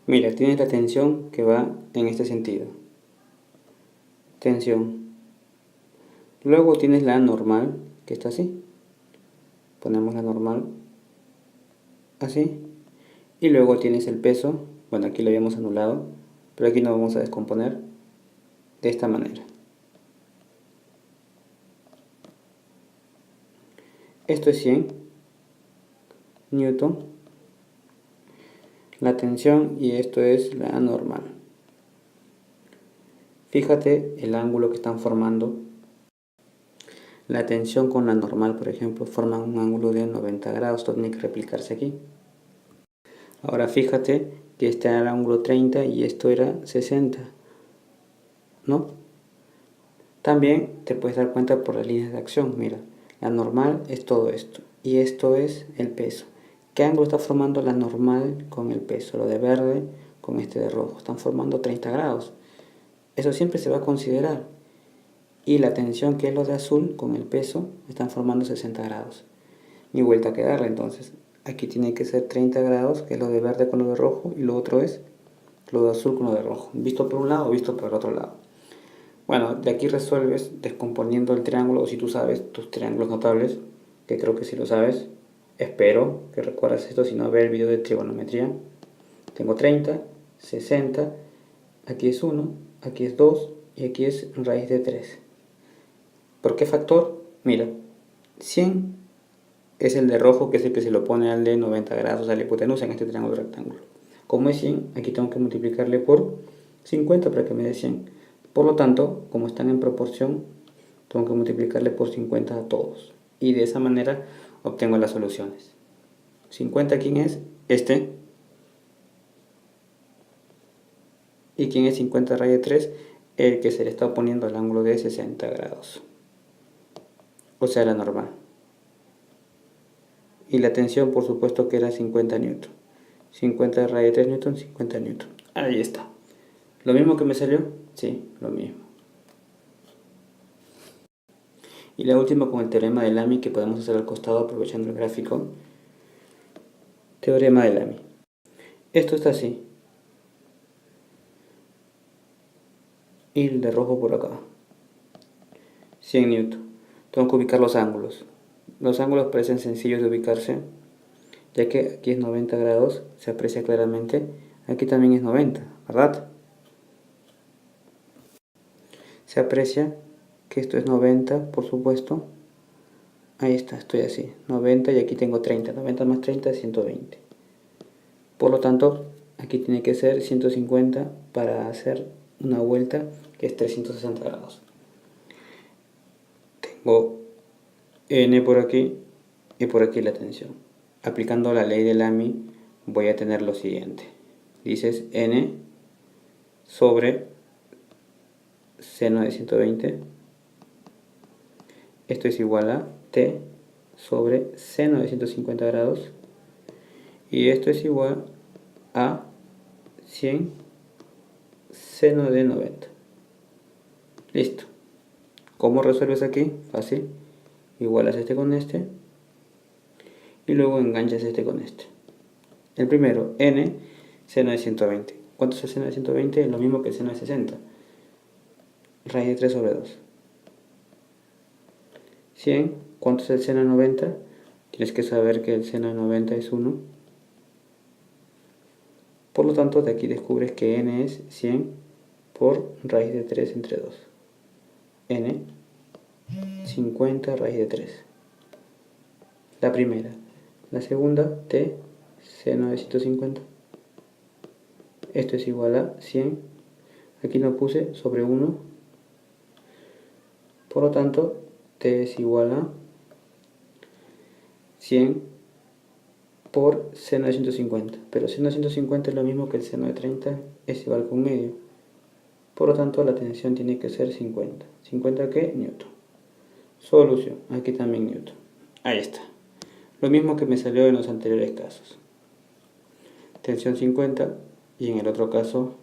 Mira, tienes la tensión que va en este sentido. Tensión. Luego tienes la normal, que está así. Ponemos la normal así. Y luego tienes el peso. Bueno, aquí lo habíamos anulado, pero aquí nos vamos a descomponer de esta manera. Esto es 100 newton, la tensión, y esto es la normal. Fíjate el ángulo que están formando. La tensión con la normal, por ejemplo, forman un ángulo de 90 grados. Esto tiene que replicarse aquí. Ahora fíjate que este era el ángulo 30 y esto era 60, ¿no? También te puedes dar cuenta por las líneas de acción. Mira, la normal es todo esto y esto es el peso. ¿Qué ángulo está formando la normal con el peso? Lo de verde con este de rojo. Están formando 30 grados. Eso siempre se va a considerar. Y la tensión, que es lo de azul con el peso, están formando 60 grados. Ni vuelta a quedarle entonces. Aquí tiene que ser 30 grados, que es lo de verde con lo de rojo, y lo otro es lo de azul con lo de rojo. Visto por un lado o visto por el otro lado. Bueno, de aquí resuelves descomponiendo el triángulo, o si tú sabes tus triángulos notables, que creo que sí lo sabes. Espero que recuerdas esto, si no, ve el video de trigonometría. Tengo 30, 60, aquí es 1, aquí es 2 y aquí es raíz de 3. ¿Por qué factor? Mira, 100 es el de rojo, que es el que se lo pone al de 90 grados, a la hipotenusa en este triángulo rectángulo. Como es 100, aquí tengo que multiplicarle por 50 para que me dé 100. Por lo tanto, como están en proporción, tengo que multiplicarle por 50 a todos. Y de esa manera obtengo las soluciones. 50, ¿quién es? Este. ¿Y quién es 50 raíz de 3? El que se le está oponiendo al ángulo de 60 grados. O sea, la normal. Y la tensión, por supuesto, que era 50 newton. 50 raíz de 3 newton, 50 newton. Ahí está. ¿Lo mismo que me salió? Sí, lo mismo. Y la última con el teorema de Lamy, que podemos hacer al costado aprovechando el gráfico. Teorema de Lamy. Esto está así. Y el de rojo por acá. 100 newton. Tengo que ubicar los ángulos. Los ángulos parecen sencillos de ubicarse, ya que aquí es 90 grados, se aprecia claramente. Aquí también es 90, ¿verdad? Se aprecia que esto es 90, por supuesto. Ahí está, estoy así, 90, y aquí tengo 30. 90 más 30 es 120. Por lo tanto, aquí tiene que ser 150 para hacer una vuelta, que es 360 grados. Tengo N por aquí y por aquí la tensión. Aplicando la ley de Lamy voy a tener lo siguiente. Dices N sobre seno de 120. Esto es igual a T sobre seno de 150 grados. Y esto es igual a 100 seno de 90. Listo. ¿Cómo resuelves aquí? Fácil. Igualas este con este. Y luego enganchas este con este. El primero, N, seno de 120. ¿Cuánto es el seno de 120? Lo mismo que el seno de 60. Raíz de 3 sobre 2. 100. ¿Cuánto es el seno de 90? Tienes que saber que el seno de 90 es 1. Por lo tanto, de aquí descubres que N es 100 por raíz de 3 entre 2. N, 50 raíz de 3. La primera. La segunda, T, seno de 150. Esto es igual a 100. Aquí no puse sobre 1. Por lo tanto, T es igual a 100 por seno de 150. Pero seno de 150 es lo mismo que el seno de 30, es igual que un medio. Por lo tanto, la tensión tiene que ser 50. ¿50 qué? Newton. Solución. Aquí también Newton. Ahí está. Lo mismo que me salió en los anteriores casos. Tensión 50 y en el otro caso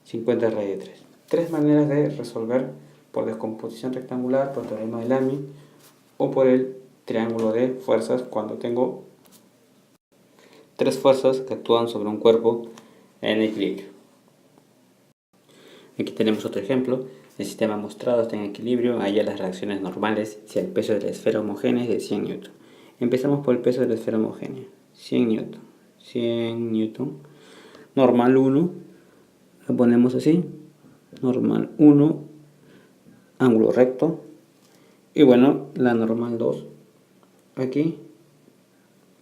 50 raíz de 3. Tres maneras de resolver: por descomposición rectangular, por teorema de Lamy o por el triángulo de fuerzas cuando tengo tres fuerzas que actúan sobre un cuerpo en equilibrio. Aquí tenemos otro ejemplo. El sistema mostrado está en equilibrio, halla las reacciones normales si el peso de la esfera homogénea es de 100 Newton. Empezamos por el peso de la esfera homogénea. 100 Newton. 100 Newton. Normal 1. Lo ponemos así. Normal 1. Ángulo recto. Y bueno, la normal 2. Aquí.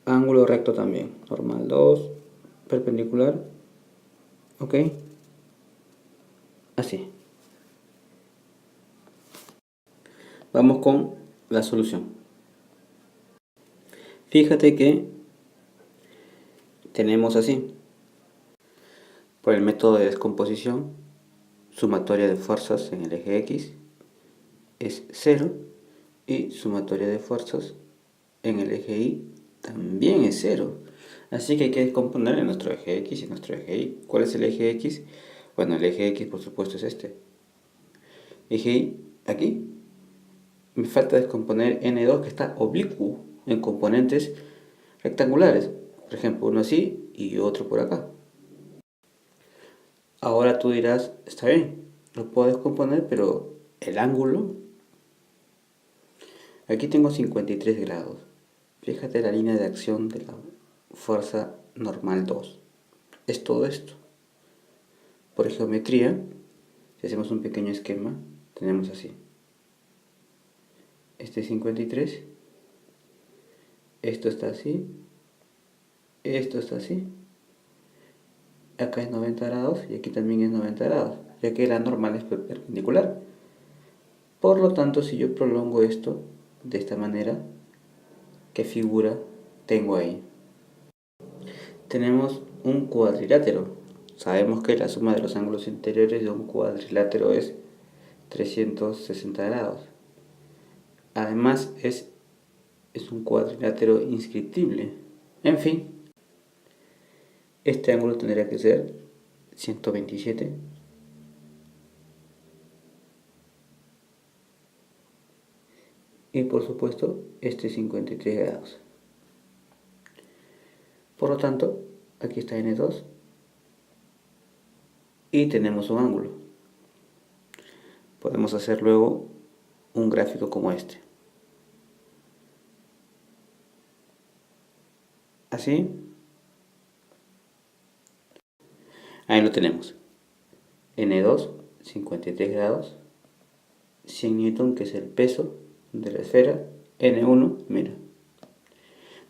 Ángulo recto también. Normal 2. Perpendicular. Ok. Así. Vamos con la solución. Fíjate que tenemos así. Por el método de descomposición, sumatoria de fuerzas en el eje X es 0 y sumatoria de fuerzas en el eje Y también es 0. Así que hay que descomponer en nuestro eje X y nuestro eje Y. ¿Cuál es el eje X? Bueno, el eje X por supuesto es este. Eje Y, aquí. Me falta descomponer N2 que está oblicuo en componentes rectangulares. Por ejemplo, uno así y otro por acá. Ahora tú dirás, está bien, lo puedo descomponer, pero el ángulo... Aquí tengo 53 grados. Fíjate la línea de acción de la fuerza normal 2. Es todo esto. Por geometría, si hacemos un pequeño esquema, tenemos así. Este es 53. Esto está así. Esto está así. Acá es 90 grados y aquí también es 90 grados, ya que la normal es perpendicular. Por lo tanto, si yo prolongo esto de esta manera, ¿qué figura tengo ahí? Tenemos un cuadrilátero. Sabemos que la suma de los ángulos interiores de un cuadrilátero es 360 grados. Además, es un cuadrilátero inscriptible. En fin, este ángulo tendría que ser 127. Y por supuesto, este 53 grados. Por lo tanto, aquí está N2 y tenemos un ángulo. Podemos hacer luego un gráfico como este. Así. Ahí lo tenemos. N2, 53 grados. 100 Newton, que es el peso de la esfera. N1, mira.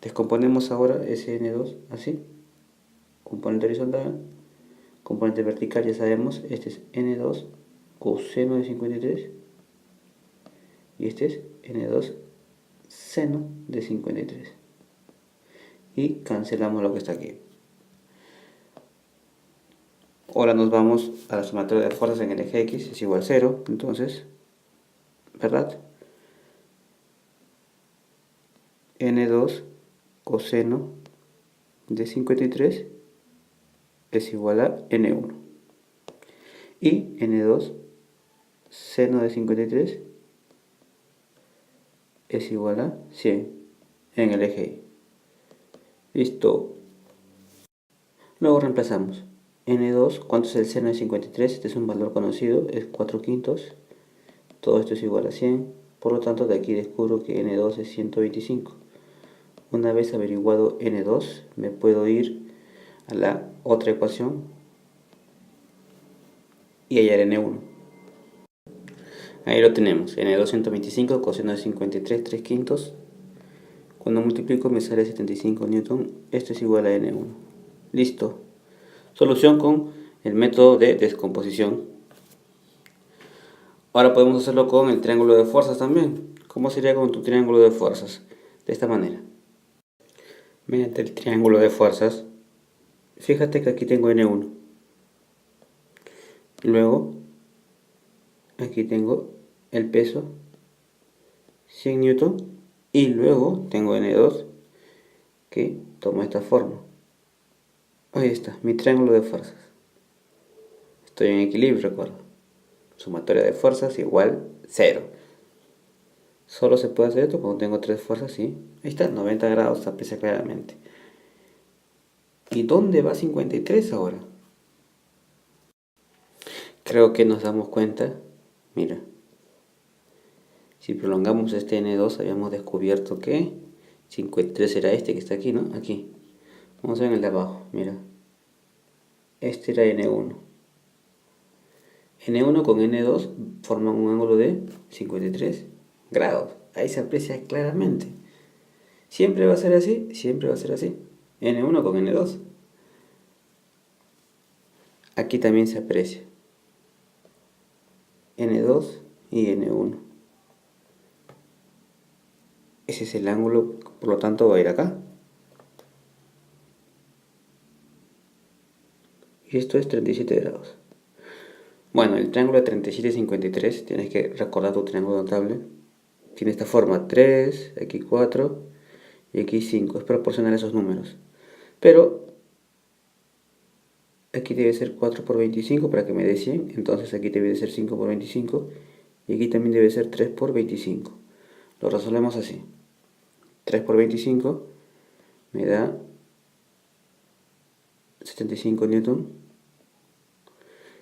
Descomponemos ahora ese N2 así. Componente horizontal. Componente vertical, ya sabemos. Este es N2 coseno de 53. Y este es N2 seno de 53. Y cancelamos lo que está aquí. Ahora nos vamos a la sumatoria de fuerzas en el eje X, es igual a 0, entonces, ¿verdad? N2 coseno de 53 es igual a N1. Y N2 seno de 53 es igual a 100 en el eje Y. Listo. Luego reemplazamos. N2, ¿cuánto es el seno de 53? Este es un valor conocido, es 4/5. Todo esto es igual a 100. Por lo tanto, de aquí descubro que N2 es 125. Una vez averiguado N2, me puedo ir a la otra ecuación y hallar N1. Ahí lo tenemos, N2 125, coseno de 53, 3/5. Cuando multiplico me sale 75 newton, esto es igual a N1. Listo. Solución con el método de descomposición. Ahora podemos hacerlo con el triángulo de fuerzas también. ¿Cómo sería con tu triángulo de fuerzas? De esta manera. Mediante el triángulo de fuerzas, fíjate que aquí tengo N1. Luego, aquí tengo el peso, 100 newton. Y luego tengo N2, que toma esta forma. Ahí está, mi triángulo de fuerzas. Estoy en equilibrio, recuerdo. Sumatoria de fuerzas igual 0. Solo se puede hacer esto cuando tengo 3 fuerzas, ¿sí? Ahí está, 90 grados, se aprecia claramente. ¿Y dónde va 53 ahora? Creo que nos damos cuenta. Mira. Si prolongamos este N2, habíamos descubierto que 53 era este que está aquí, ¿no? Aquí. Vamos a ver en el de abajo, mira. Este era N1. N1 con N2 forman un ángulo de 53 grados. Ahí se aprecia claramente. ¿Siempre va a ser así? Siempre va a ser así. N1 con N2. Aquí también se aprecia. N2 y N1. Ese es el ángulo, por lo tanto va a ir acá. Y esto es 37 grados. Bueno, el triángulo de 37 y 53, tienes que recordar tu triángulo notable. Tiene esta forma, 3, aquí 4 y aquí 5. Es proporcional a esos números. Pero aquí debe ser 4 por 25 para que me dé 100. Entonces aquí debe ser 5 por 25. Y aquí también debe ser 3 por 25. Lo resolvemos así. 3 por 25 me da 75 newton.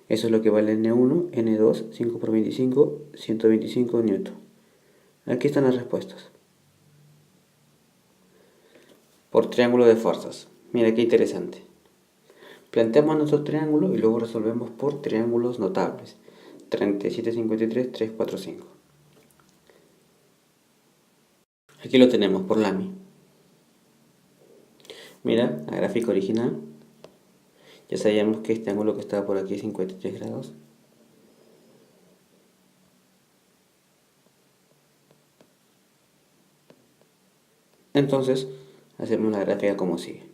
Eso es lo que vale N1, N2, 5 por 25, 125 newton. Aquí están las respuestas. Por triángulo de fuerzas. Mira qué interesante. Planteamos nuestro triángulo y luego resolvemos por triángulos notables. 37, 53, 3, 4, 5. Aquí lo tenemos por Lamy. Mira, la gráfica original. Ya sabíamos que este ángulo que estaba por aquí es 53 grados. Entonces, hacemos la gráfica como sigue.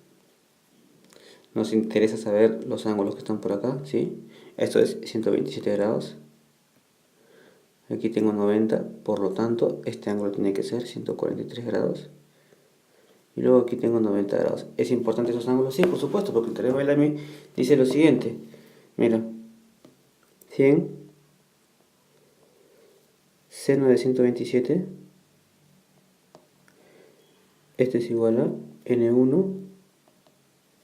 Nos interesa saber los ángulos que están por acá, ¿sí? Esto es 127 grados. Aquí tengo 90, por lo tanto, este ángulo tiene que ser 143 grados. Y luego aquí tengo 90 grados. ¿Es importante esos ángulos? Sí, por supuesto, porque el teorema de Lamy dice lo siguiente. Mira, 100 seno de 127, este es igual a N1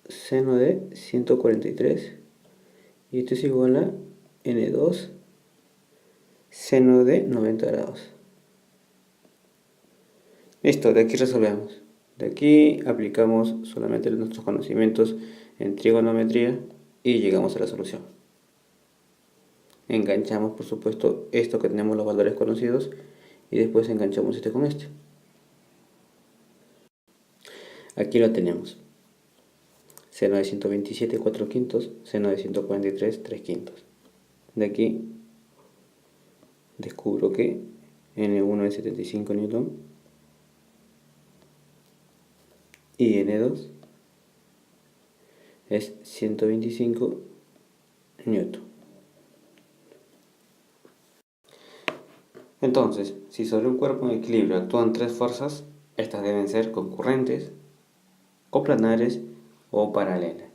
seno de 143 y esto es igual a N2 seno de 90 grados. Listo, de aquí resolvemos. De aquí aplicamos solamente nuestros conocimientos en trigonometría y llegamos a la solución. Enganchamos, por supuesto, esto que tenemos los valores conocidos y después enganchamos este con este. Aquí lo tenemos. Seno de 127, 4/5, seno de 143, 3/5. De aquí descubro que N1 es 75 newton y N2 es 125 newton. Entonces, si sobre un cuerpo en equilibrio actúan tres fuerzas, estas deben ser concurrentes, coplanares o paralelas.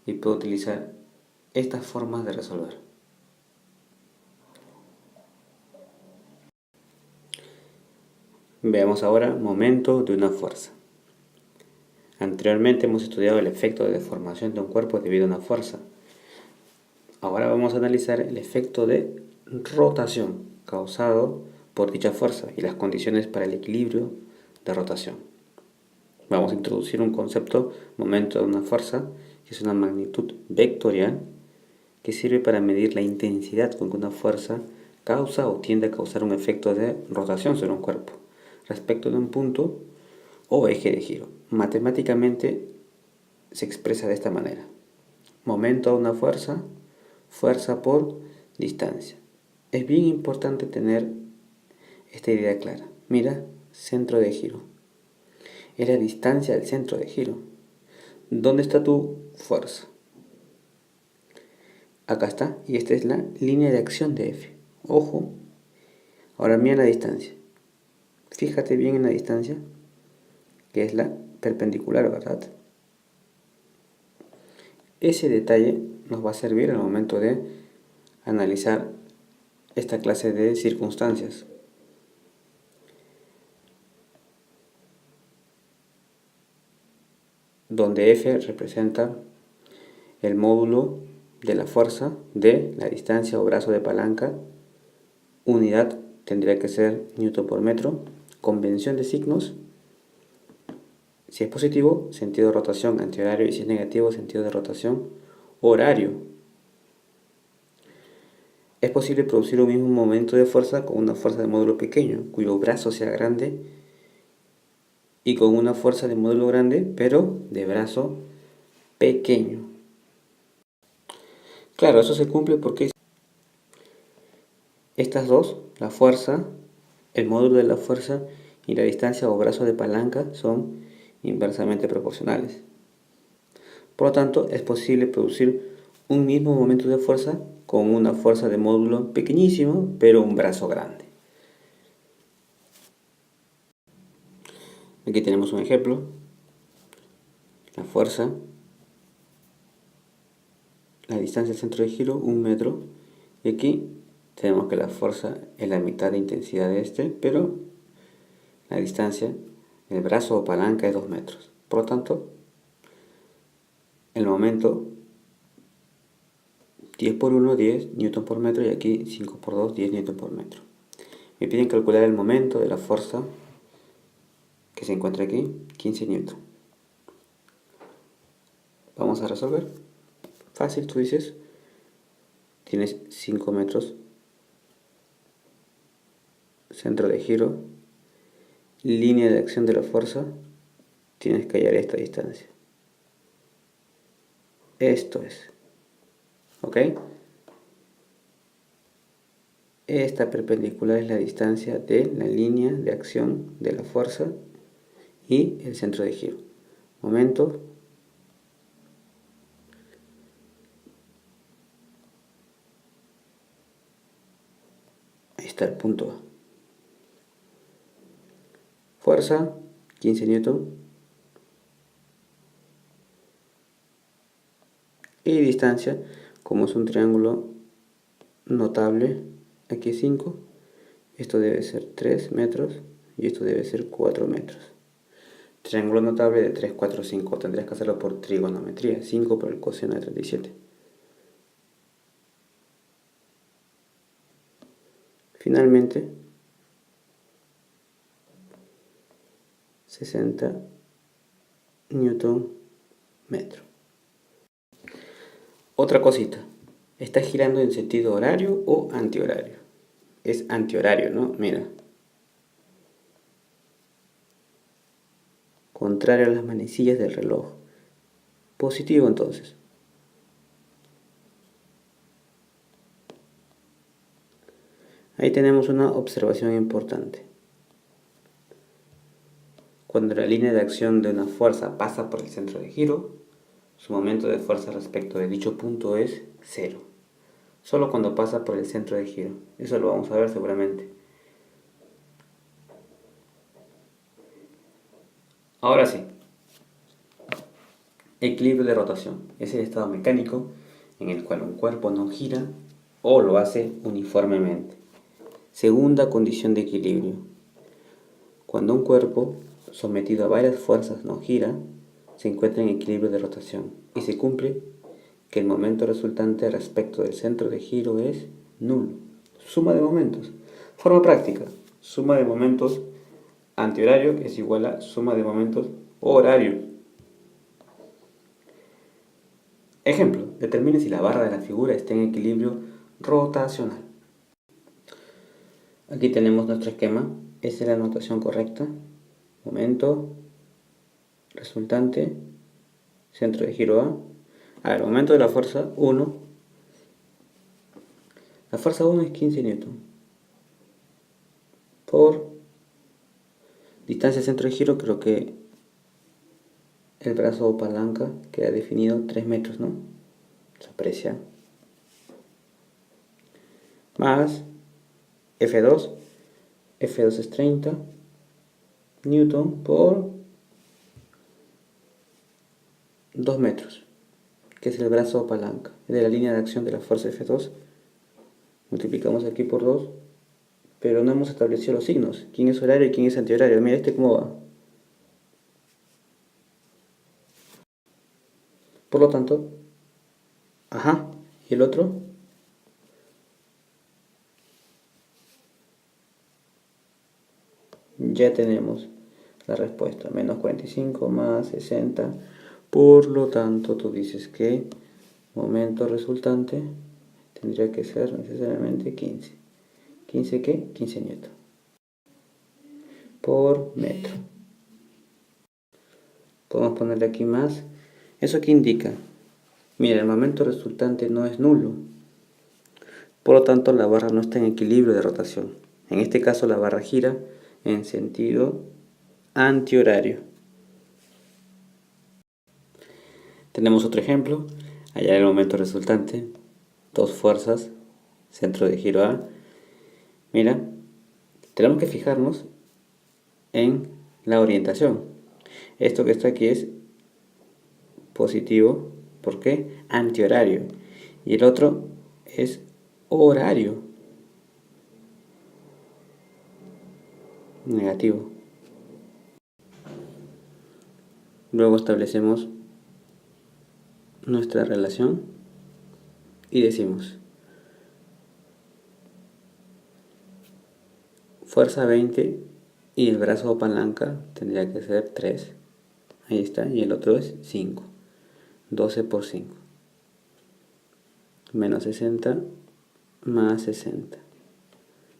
Y puedo utilizar estas formas de resolver. Veamos ahora momento de una fuerza. Anteriormente hemos estudiado el efecto de deformación de un cuerpo debido a una fuerza. Ahora vamos a analizar el efecto de rotación causado por dicha fuerza y las condiciones para el equilibrio de rotación. Vamos a introducir un concepto, momento de una fuerza, que es una magnitud vectorial que sirve para medir la intensidad con que una fuerza causa o tiende a causar un efecto de rotación sobre un cuerpo respecto de un punto o eje de giro. Matemáticamente se expresa de esta manera: momento de una fuerza, fuerza por distancia. Es bien importante tener esta idea clara. Mira, centro de giro. Es la distancia del centro de giro. ¿Dónde está tu fuerza? Acá está, y esta es la línea de acción de F. Ojo, ahora mira la distancia. Fíjate bien en la distancia, que es la perpendicular, ¿verdad? Ese detalle nos va a servir al momento de analizar esta clase de circunstancias. Donde F representa el módulo de la fuerza de la distancia o brazo de palanca. Unidad tendría que ser newton por metro. Convención de signos: si es positivo, sentido de rotación antihorario, y si es negativo, sentido de rotación horario. Es posible producir un mismo momento de fuerza con una fuerza de módulo pequeño, cuyo brazo sea grande, y con una fuerza de módulo grande, pero de brazo pequeño. Claro, eso se cumple porque estas dos, la fuerza, el módulo de la fuerza y la distancia o brazo de palanca, son inversamente proporcionales. Por lo tanto, es posible producir un mismo momento de fuerza con una fuerza de módulo pequeñísimo, pero un brazo grande. Aquí tenemos un ejemplo. La fuerza, la distancia del centro de giro, 1 metro. Y aquí tenemos que la fuerza es la mitad de intensidad de este, pero la distancia, el brazo o palanca, es 2 metros. Por lo tanto, el momento 10 por 1, 10 newton por metro, y aquí 5 por 2, 10 newton por metro. Me piden calcular el momento de la fuerza que se encuentra aquí, 15 newton. Vamos a resolver. Fácil, tú dices, tienes 5 metros, centro de giro, línea de acción de la fuerza, tienes que hallar esta distancia. Esto es, ¿ok? Esta perpendicular es la distancia de la línea de acción de la fuerza y el centro de giro. Momento. Ahí está el punto A. Fuerza, 15 newton. Y distancia, como es un triángulo notable, aquí es 5. Esto debe ser 3 metros y esto debe ser 4 metros. Triángulo notable de 3, 4, 5. Tendrías que hacerlo por trigonometría. 5 por el coseno de 37. Finalmente, 60 newton metro. Otra cosita. ¿Está girando en sentido horario o antihorario? Es antihorario, ¿no? Mira. Contrario a las manecillas del reloj. Positivo entonces. Ahí tenemos una observación importante. Cuando la línea de acción de una fuerza pasa por el centro de giro, su momento de fuerza respecto de dicho punto es cero. Solo cuando pasa por el centro de giro. Eso lo vamos a ver seguramente. Ahora sí. Equilibrio de rotación. Es el estado mecánico en el cual un cuerpo no gira o lo hace uniformemente. Segunda condición de equilibrio. Cuando un cuerpo sometido a varias fuerzas no gira, se encuentra en equilibrio de rotación y se cumple que el momento resultante respecto del centro de giro es nulo. Suma de momentos. Forma práctica. Suma de momentos antihorario es igual a suma de momentos horario. Ejemplo, determine si la barra de la figura está en equilibrio rotacional. Aquí tenemos nuestro esquema. Esta es la notación correcta. Momento resultante, centro de giro A. A ver, momento de la fuerza 1. La fuerza 1 es 15 newton. Por distancia centro de giro, creo que el brazo o palanca queda definido 3 metros, ¿no? Se aprecia. Más F2. F2 es 30 newton por 2 metros, que es el brazo o palanca de la línea de acción de la fuerza F2. Multiplicamos aquí por 2, pero no hemos establecido los signos. ¿Quién es horario y quién es antihorario? Mira este cómo va. Por lo tanto, ¿y el otro? Ya tenemos la respuesta, menos 45 más 60. Por lo tanto, tú dices que momento resultante tendría que ser necesariamente 15. ¿15 qué? 15 newton por metro. Podemos ponerle aquí más. ¿Eso qué indica? Mira, el momento resultante no es nulo. Por lo tanto, la barra no está en equilibrio de rotación. En este caso, la barra gira en sentido antihorario. Tenemos otro ejemplo. Hallar el momento resultante. Dos fuerzas. Centro de giro A. Mira, tenemos que fijarnos en la orientación. Esto que está aquí es positivo. ¿Por qué? Antihorario. Y el otro es horario. Negativo. Luego establecemos nuestra relación y decimos fuerza 20 y el brazo o palanca tendría que ser 3. Ahí está. Y el otro es 5. 12 por 5. Menos 60 más 60.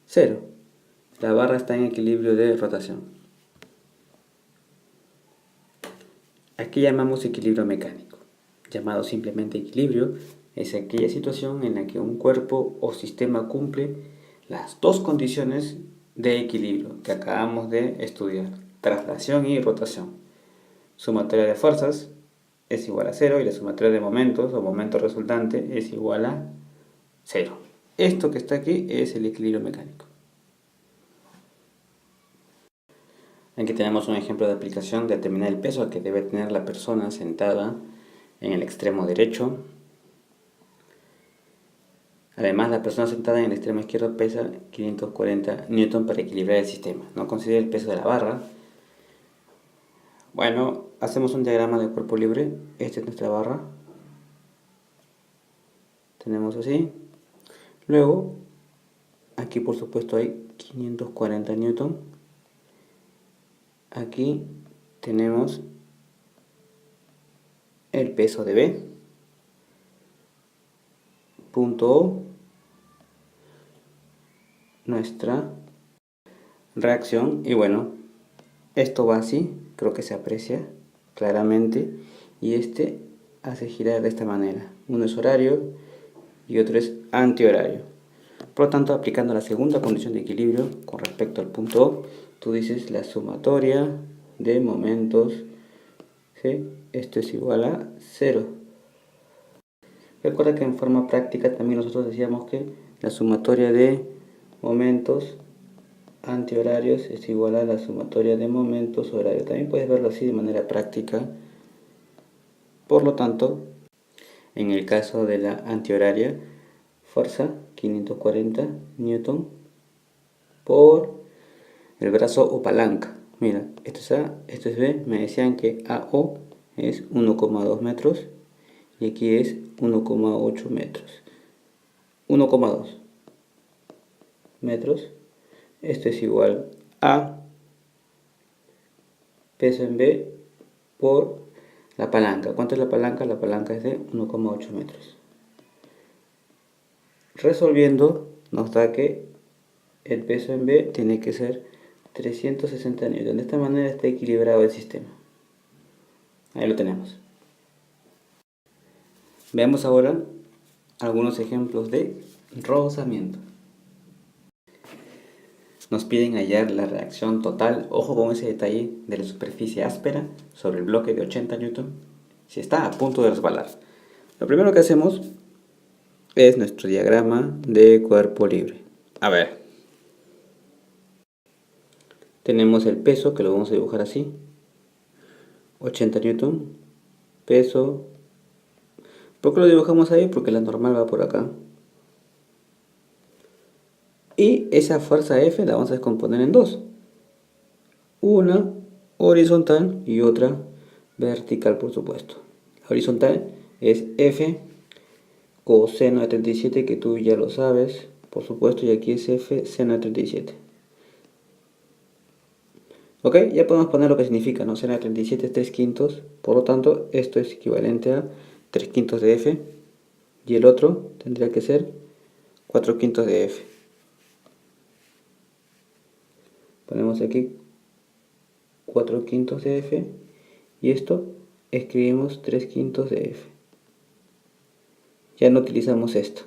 0. La barra está en equilibrio de rotación. Aquí llamamos equilibrio mecánico. Llamado simplemente equilibrio, es aquella situación en la que un cuerpo o sistema cumple las dos condiciones de equilibrio que acabamos de estudiar: traslación y rotación. Sumatoria de fuerzas es igual a 0 y la sumatoria de momentos o momento resultante es igual a 0. Esto que está aquí es el equilibrio mecánico. Aquí tenemos un ejemplo de aplicación. Determinar el peso que debe tener la persona sentada en el extremo derecho. Además, la persona sentada en el extremo izquierdo pesa 540 newton para equilibrar el sistema. No considera el peso de la barra. Bueno, hacemos un diagrama de cuerpo libre. Esta es nuestra barra. Tenemos así. Luego, aquí por supuesto hay 540 newton. Aquí tenemos el peso de B. Punto O. Nuestra reacción. Y bueno, esto va así. Creo que se aprecia claramente. Y este hace girar de esta manera. Uno es horario y otro es antihorario. Por lo tanto, aplicando la segunda condición de equilibrio con respecto al punto O, tú dices la sumatoria de momentos, ¿sí? Esto es igual a 0. Recuerda que en forma práctica también nosotros decíamos que la sumatoria de momentos antihorarios es igual a la sumatoria de momentos horarios. También puedes verlo así de manera práctica. Por lo tanto, en el caso de la antihoraria, fuerza 540 newton por el brazo o palanca. Mira, esto es A, esto es B. Me decían que AO es 1,2 metros y aquí es 1,8 metros. 1,2 metros. Esto es igual a peso en B por la palanca. ¿Cuánto es la palanca? La palanca es de 1,8 metros. Resolviendo nos da que el peso en B tiene que ser 360 newton. De esta manera está equilibrado el sistema. Ahí lo tenemos. Veamos ahora algunos ejemplos de rozamiento. Nos piden hallar la reacción total, ojo con ese detalle, de la superficie áspera sobre el bloque de 80 newton si está a punto de resbalar. Lo primero que hacemos es nuestro diagrama de cuerpo libre. A ver, tenemos el peso, que lo vamos a dibujar así, 80 newton, peso. ¿Por qué lo dibujamos ahí? Porque la normal va por acá. Y esa fuerza F la vamos a descomponer en dos. Una horizontal y otra vertical, por supuesto. La horizontal es F coseno de 37, que tú ya lo sabes, por supuesto, y aquí es F seno de 37. Ok, ya podemos poner lo que significa, ¿no? Seno de 37 es 3 quintos, por lo tanto, esto es equivalente a 3 quintos de F, y el otro tendría que ser 4 quintos de F. Ponemos aquí 4 quintos de F, y esto escribimos 3 quintos de F. Ya no utilizamos esto.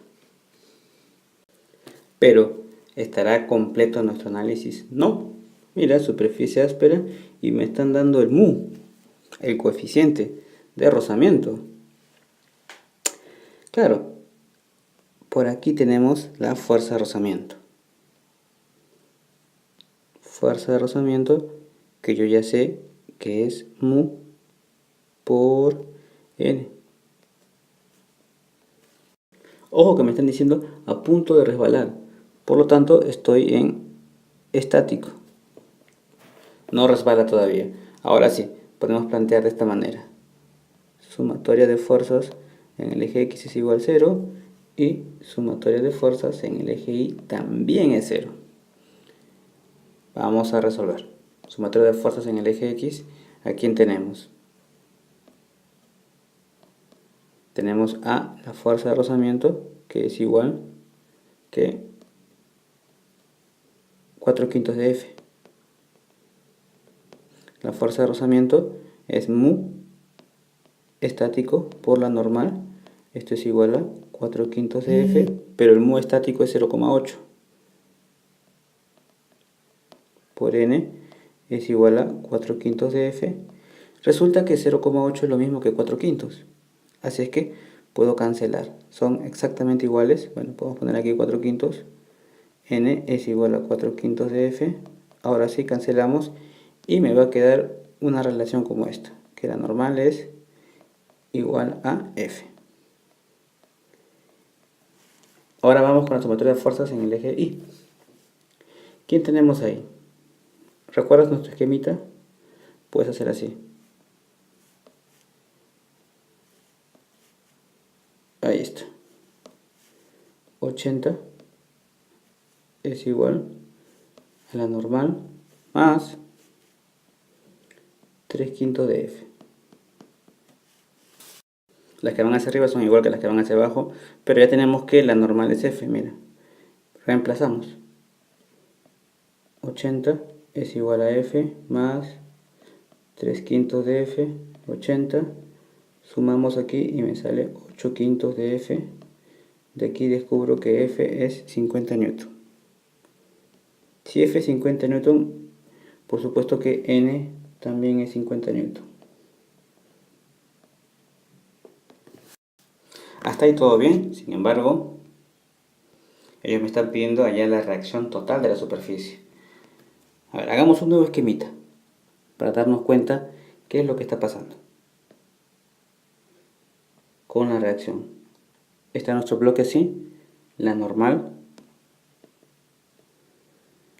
Pero, ¿estará completo nuestro análisis? No. Mira, superficie áspera y me están dando el mu, el coeficiente de rozamiento. Claro, por aquí tenemos la fuerza de rozamiento. Fuerza de rozamiento que yo ya sé que es mu por n. Ojo que me están diciendo a punto de resbalar. Por lo tanto, estoy en estático. No resbala todavía. Ahora sí, podemos plantear de esta manera. Sumatoria de fuerzas en el eje X es igual a 0 y sumatoria de fuerzas en el eje Y también es 0. Vamos a resolver. Sumatoria de fuerzas en el eje X, ¿a quién tenemos? Tenemos a la fuerza de rozamiento, que es igual que 4 quintos de F. La fuerza de rozamiento es mu estático por la normal. Esto es igual a 4 quintos de F, pero el mu estático es 0,8. Por n es igual a 4 quintos de F. Resulta que 0,8 es lo mismo que 4 quintos. Así es que puedo cancelar. Son exactamente iguales. Bueno, podemos poner aquí 4 quintos. N es igual a 4 quintos de F. Ahora sí cancelamos y me va a quedar una relación como esta, que la normal es igual a F. Ahora vamos con la sumatoria de fuerzas en el eje Y. ¿Quién tenemos ahí? ¿Recuerdas nuestro esquemita? Puedes hacer así. Ahí está. 80 es igual a la normal más 3 quintos de F. Las que van hacia arriba son igual que las que van hacia abajo, pero ya tenemos que la normal es F, mira. Reemplazamos. 80 es igual a F más 3 quintos de F, 80. Sumamos aquí y me sale 8 quintos de F. De aquí descubro que F es 50 newton. Si F es 50 newton, por supuesto que N también es 50 newton. Hasta ahí todo bien, sin embargo, ellos me están pidiendo allá la reacción total de la superficie. A ver, hagamos un nuevo esquemita para darnos cuenta qué es lo que está pasando con la reacción. Está nuestro bloque así, la normal.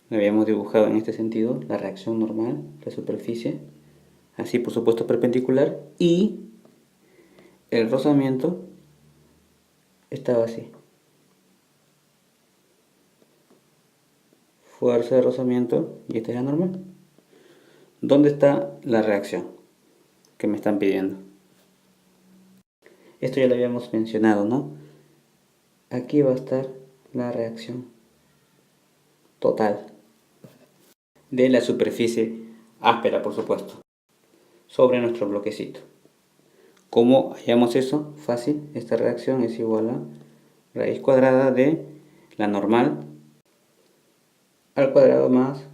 Lo habíamos dibujado en este sentido, la reacción normal, la superficie, así por supuesto perpendicular, y el rozamiento estaba así. Fuerza de rozamiento, y esta es la normal. ¿Dónde está la reacción que me están pidiendo? Esto ya lo habíamos mencionado, ¿no? Aquí va a estar la reacción total de la superficie áspera, por supuesto, sobre nuestro bloquecito. ¿Cómo hallamos eso? Fácil, esta reacción es igual a raíz cuadrada de la normal al cuadrado más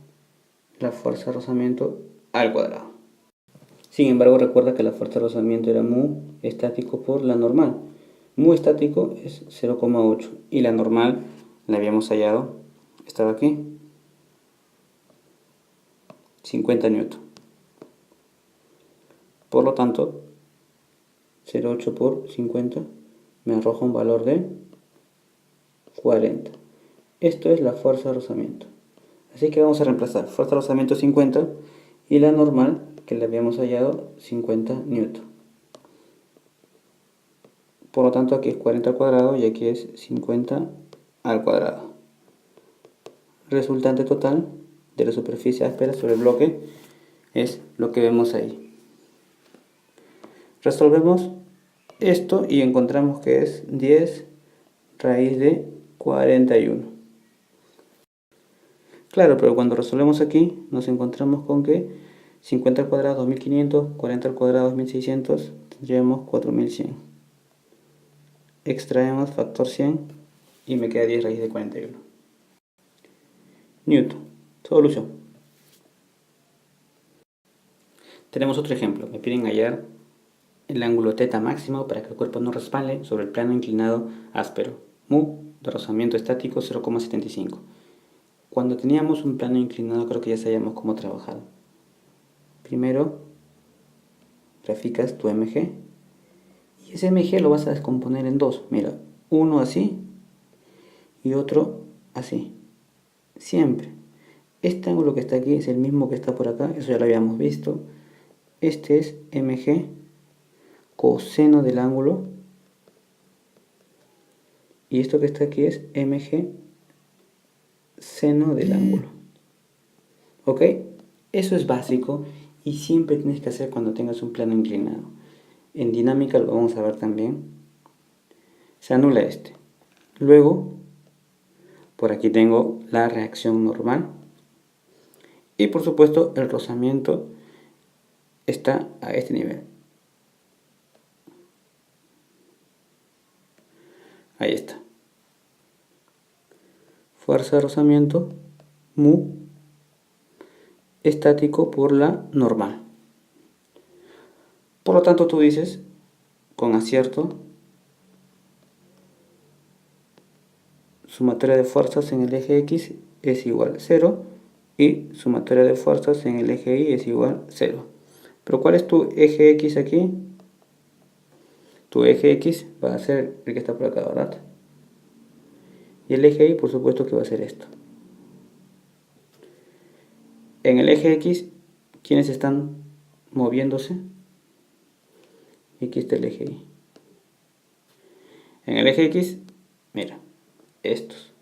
la fuerza de rozamiento al cuadrado. Sin embargo, recuerda que la fuerza de rozamiento era mu estático por la normal. Mu estático es 0,8 y la normal la habíamos hallado, estaba aquí, 50 newton. Por lo tanto, 0,8 por 50 me arroja un valor de 40. Esto es la fuerza de rozamiento. Así que vamos a reemplazar fuerza de rozamiento 50 y la normal que le habíamos hallado 50 newton. Por lo tanto aquí es 40 al cuadrado y aquí es 50 al cuadrado. Resultante total de la superficie áspera sobre el bloque es lo que vemos ahí. Resolvemos esto y encontramos que es 10 raíz de 41. Claro, pero cuando resolvemos aquí nos encontramos con que 50 al cuadrado 2500, 40 al cuadrado 2600, tendríamos 4100. Extraemos factor 100 y me queda 10 raíz de 41. Newton. Solución. Tenemos otro ejemplo. Me piden hallar el ángulo θ máximo para que el cuerpo no resbale sobre el plano inclinado áspero. Mu de rozamiento estático 0,75. Cuando teníamos un plano inclinado creo que ya sabíamos cómo trabajar. Primero graficas tu MG y ese MG lo vas a descomponer en dos. Mira, uno así y otro así. Siempre. Este ángulo que está aquí es el mismo que está por acá, eso ya lo habíamos visto. Este es MG coseno del ángulo y esto que está aquí es MG seno del ángulo. ¿Ok? Eso es básico y siempre tienes que hacer cuando tengas un plano inclinado. En dinámica lo vamos a ver también. Se anula este. Luego, por aquí tengo la reacción normal. Y por supuesto el rozamiento está a este nivel. Ahí está. Fuerza de rozamiento, mu, estático por la normal. Por lo tanto tú dices, con acierto, sumatoria de fuerzas en el eje X es igual a 0 y sumatoria de fuerzas en el eje Y es igual a 0. Pero ¿cuál es tu eje X aquí? Tu eje X va a ser el que está por acá, ¿verdad? Y el eje Y por supuesto que va a ser esto. En el eje X, ¿quiénes están moviéndose? Y aquí está el eje Y. En el eje X, mira, estos.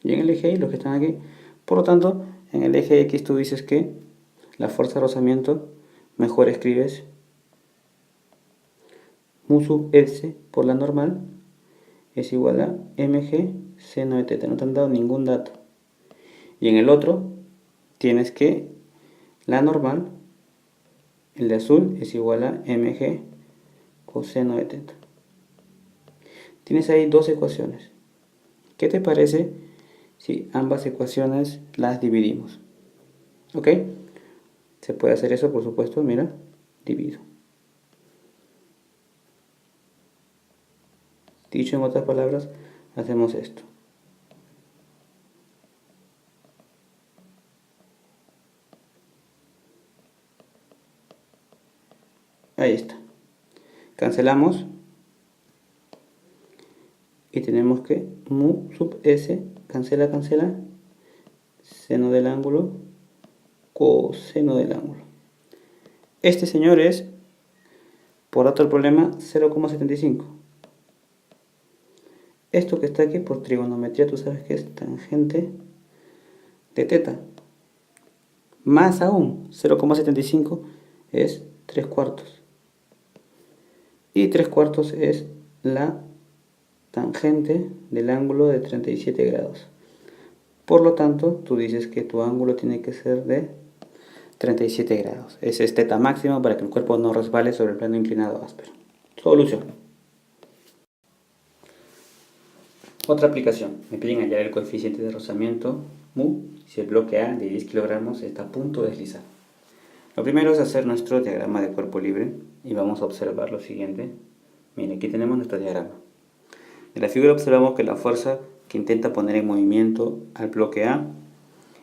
Y en el eje Y, los que están aquí. Por lo tanto, en el eje X tú dices que la fuerza de rozamiento, mejor escribes mu sub S por la normal es igual a mg seno de θ. No te han dado ningún dato. Y en el otro, tienes que la normal, el de azul, es igual a mg coseno de θ. Tienes ahí dos ecuaciones. ¿Qué te parece si ambas ecuaciones las dividimos? ¿Ok? Se puede hacer eso, por supuesto, mira, divido. Dicho en otras palabras, hacemos esto. Ahí está. Cancelamos. Y tenemos que mu sub s, cancela, seno del ángulo, coseno del ángulo. Este señor es, por dato del problema, 0,75. Esto que está aquí por trigonometría, tú sabes que es tangente de teta. Más aún, 0,75 es 3/4. Y 3/4 es la tangente del ángulo de 37 grados. Por lo tanto, tú dices que tu ángulo tiene que ser de 37 grados. Ese es teta máximo para que el cuerpo no resbale sobre el plano inclinado áspero. Solución. Otra aplicación. Me piden hallar el coeficiente de rozamiento mu si el bloque A de 10 kilogramos está a punto de deslizar. Lo primero es hacer nuestro diagrama de cuerpo libre y vamos a observar lo siguiente. Miren, aquí tenemos nuestro diagrama. En la figura observamos que la fuerza que intenta poner en movimiento al bloque A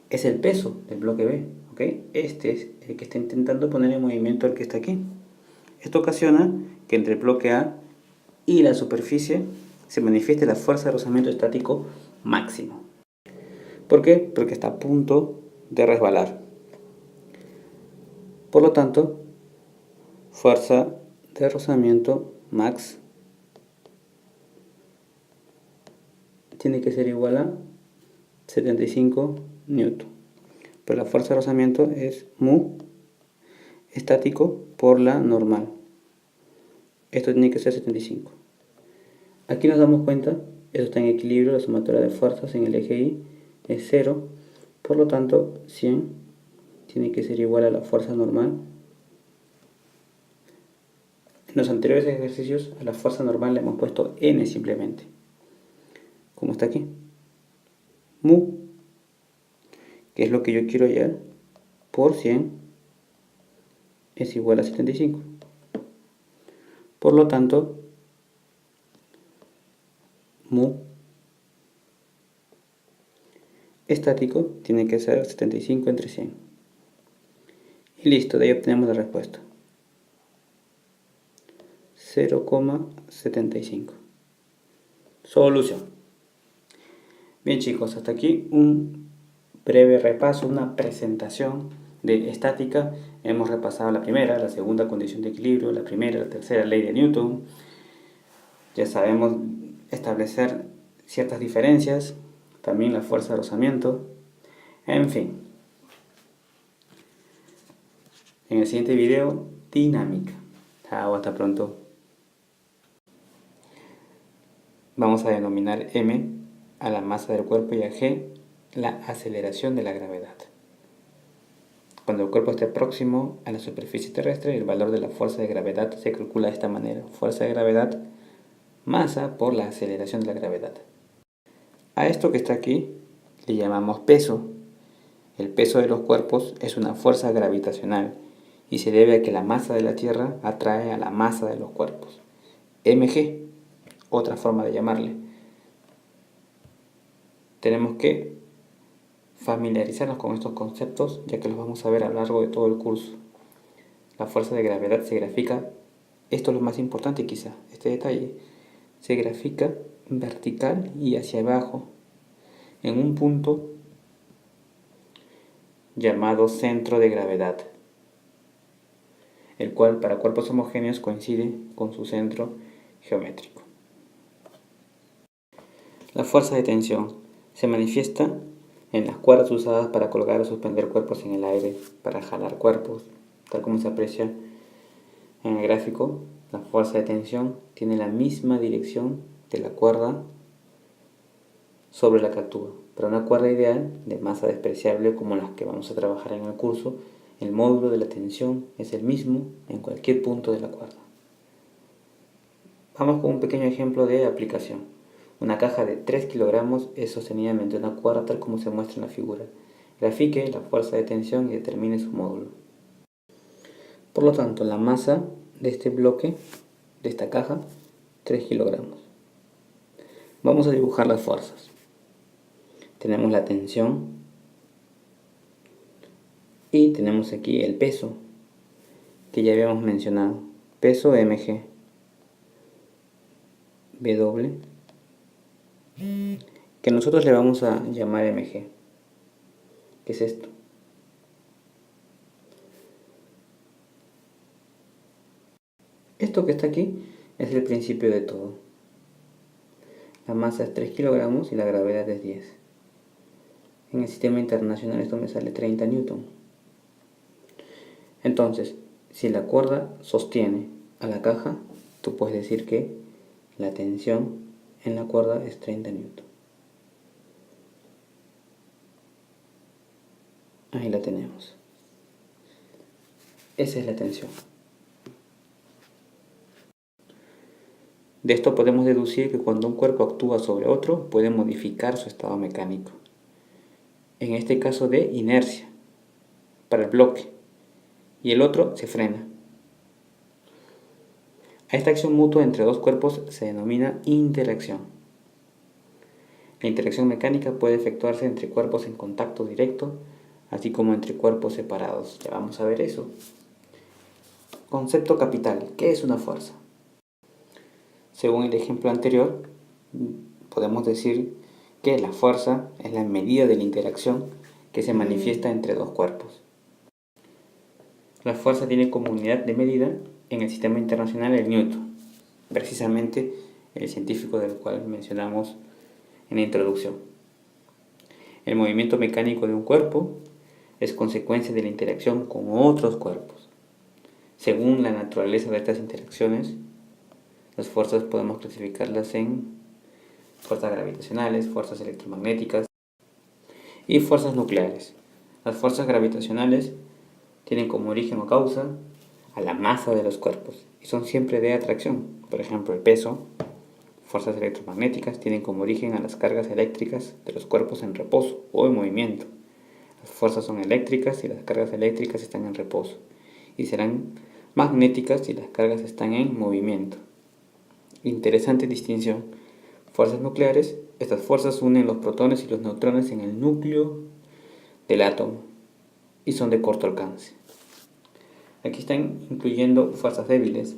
es el peso del bloque B. ¿Okay? Este es el que está intentando poner en movimiento al que está aquí. Esto ocasiona que entre el bloque A y la superficie se manifieste la fuerza de rozamiento estático máximo. ¿Por qué? Porque está a punto de resbalar. Por lo tanto, fuerza de rozamiento max tiene que ser igual a 75 newton. Pero la fuerza de rozamiento es mu estático por la normal. Esto tiene que ser 75. Aquí nos damos cuenta, eso está en equilibrio, la sumatoria de fuerzas en el eje Y es 0. Por lo tanto, 100 tiene que ser igual a la fuerza normal. En los anteriores ejercicios a la fuerza normal le hemos puesto n simplemente, como está aquí. Mu, que es lo que yo quiero hallar, por 100 es igual a 75. Por lo tanto, mu estático tiene que ser 75 entre 100. Y listo, de ahí obtenemos la respuesta. 0,75. Solución. Bien chicos, hasta aquí un breve repaso, una presentación de estática. Hemos repasado la primera, la segunda condición de equilibrio, la primera, la tercera ley de Newton. Ya sabemos establecer ciertas diferencias, también la fuerza de rozamiento, en fin. En el siguiente video, dinámica. Chao, hasta pronto. Vamos a denominar m a la masa del cuerpo y a g la aceleración de la gravedad. Cuando el cuerpo esté próximo a la superficie terrestre, el valor de la fuerza de gravedad se calcula de esta manera. Fuerza de gravedad, masa por la aceleración de la gravedad. A esto que está aquí le llamamos peso. El peso de los cuerpos es una fuerza gravitacional y se debe a que la masa de la Tierra atrae a la masa de los cuerpos. mg, otra forma de llamarle. Tenemos que familiarizarnos con estos conceptos, ya que los vamos a ver a lo largo de todo el curso. La fuerza de gravedad se grafica, esto es lo más importante quizá, este detalle, se grafica vertical y hacia abajo, en un punto llamado centro de gravedad, el cual para cuerpos homogéneos coincide con su centro geométrico. La fuerza de tensión se manifiesta en las cuerdas usadas para colgar o suspender cuerpos en el aire, para jalar cuerpos, tal como se aprecia en el gráfico. La fuerza de tensión tiene la misma dirección de la cuerda sobre la que actúa. Para una cuerda ideal de masa despreciable como las que vamos a trabajar en el curso, el módulo de la tensión es el mismo en cualquier punto de la cuerda. Vamos con un pequeño ejemplo de aplicación. Una caja de 3 kilogramos es sostenida mediante una cuerda tal como se muestra en la figura. Grafique la fuerza de tensión y determine su módulo. Por lo tanto, la masa de este bloque, de esta caja, 3 kilogramos. Vamos a dibujar las fuerzas. Tenemos la tensión y tenemos aquí el peso que ya habíamos mencionado. Peso mg, W, que nosotros le vamos a llamar mg. ¿Qué es esto? Esto que está aquí es el principio de todo. La masa es 3 kilogramos y la gravedad es 10. En el sistema internacional esto me sale 30 newton. Entonces, si la cuerda sostiene a la caja, tú puedes decir que la tensión en la cuerda es 30 newton. Ahí la tenemos. Esa es la tensión. De esto podemos deducir que cuando un cuerpo actúa sobre otro, puede modificar su estado mecánico. En este caso de inercia, para el bloque, y el otro se frena. A esta acción mutua entre dos cuerpos se denomina interacción. La interacción mecánica puede efectuarse entre cuerpos en contacto directo, así como entre cuerpos separados. Ya vamos a ver eso. Concepto capital. ¿Qué es una fuerza? Según el ejemplo anterior, podemos decir que la fuerza es la medida de la interacción que se manifiesta entre dos cuerpos. La fuerza tiene como unidad de medida en el sistema internacional el Newton, precisamente el científico del cual mencionamos en la introducción. El movimiento mecánico de un cuerpo es consecuencia de la interacción con otros cuerpos. Según la naturaleza de estas interacciones, las fuerzas podemos clasificarlas en fuerzas gravitacionales, fuerzas electromagnéticas y fuerzas nucleares. Las fuerzas gravitacionales tienen como origen o causa a la masa de los cuerpos y son siempre de atracción. Por ejemplo, el peso. Fuerzas electromagnéticas tienen como origen a las cargas eléctricas de los cuerpos en reposo o en movimiento. Las fuerzas son eléctricas y las cargas eléctricas están en reposo, y serán magnéticas si las cargas están en movimiento. Interesante distinción. Fuerzas nucleares. Estas fuerzas unen los protones y los neutrones en el núcleo del átomo y son de corto alcance. Aquí están incluyendo fuerzas débiles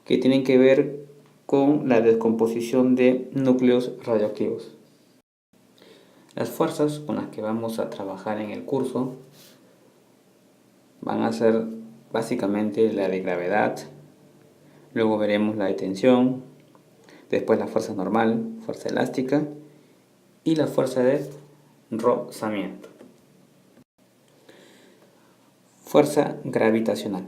que tienen que ver con la descomposición de núcleos radioactivos. Las fuerzas con las que vamos a trabajar en el curso van a ser básicamente la de gravedad, luego veremos la de tensión, después la fuerza normal, fuerza elástica y la fuerza de rozamiento. Fuerza gravitacional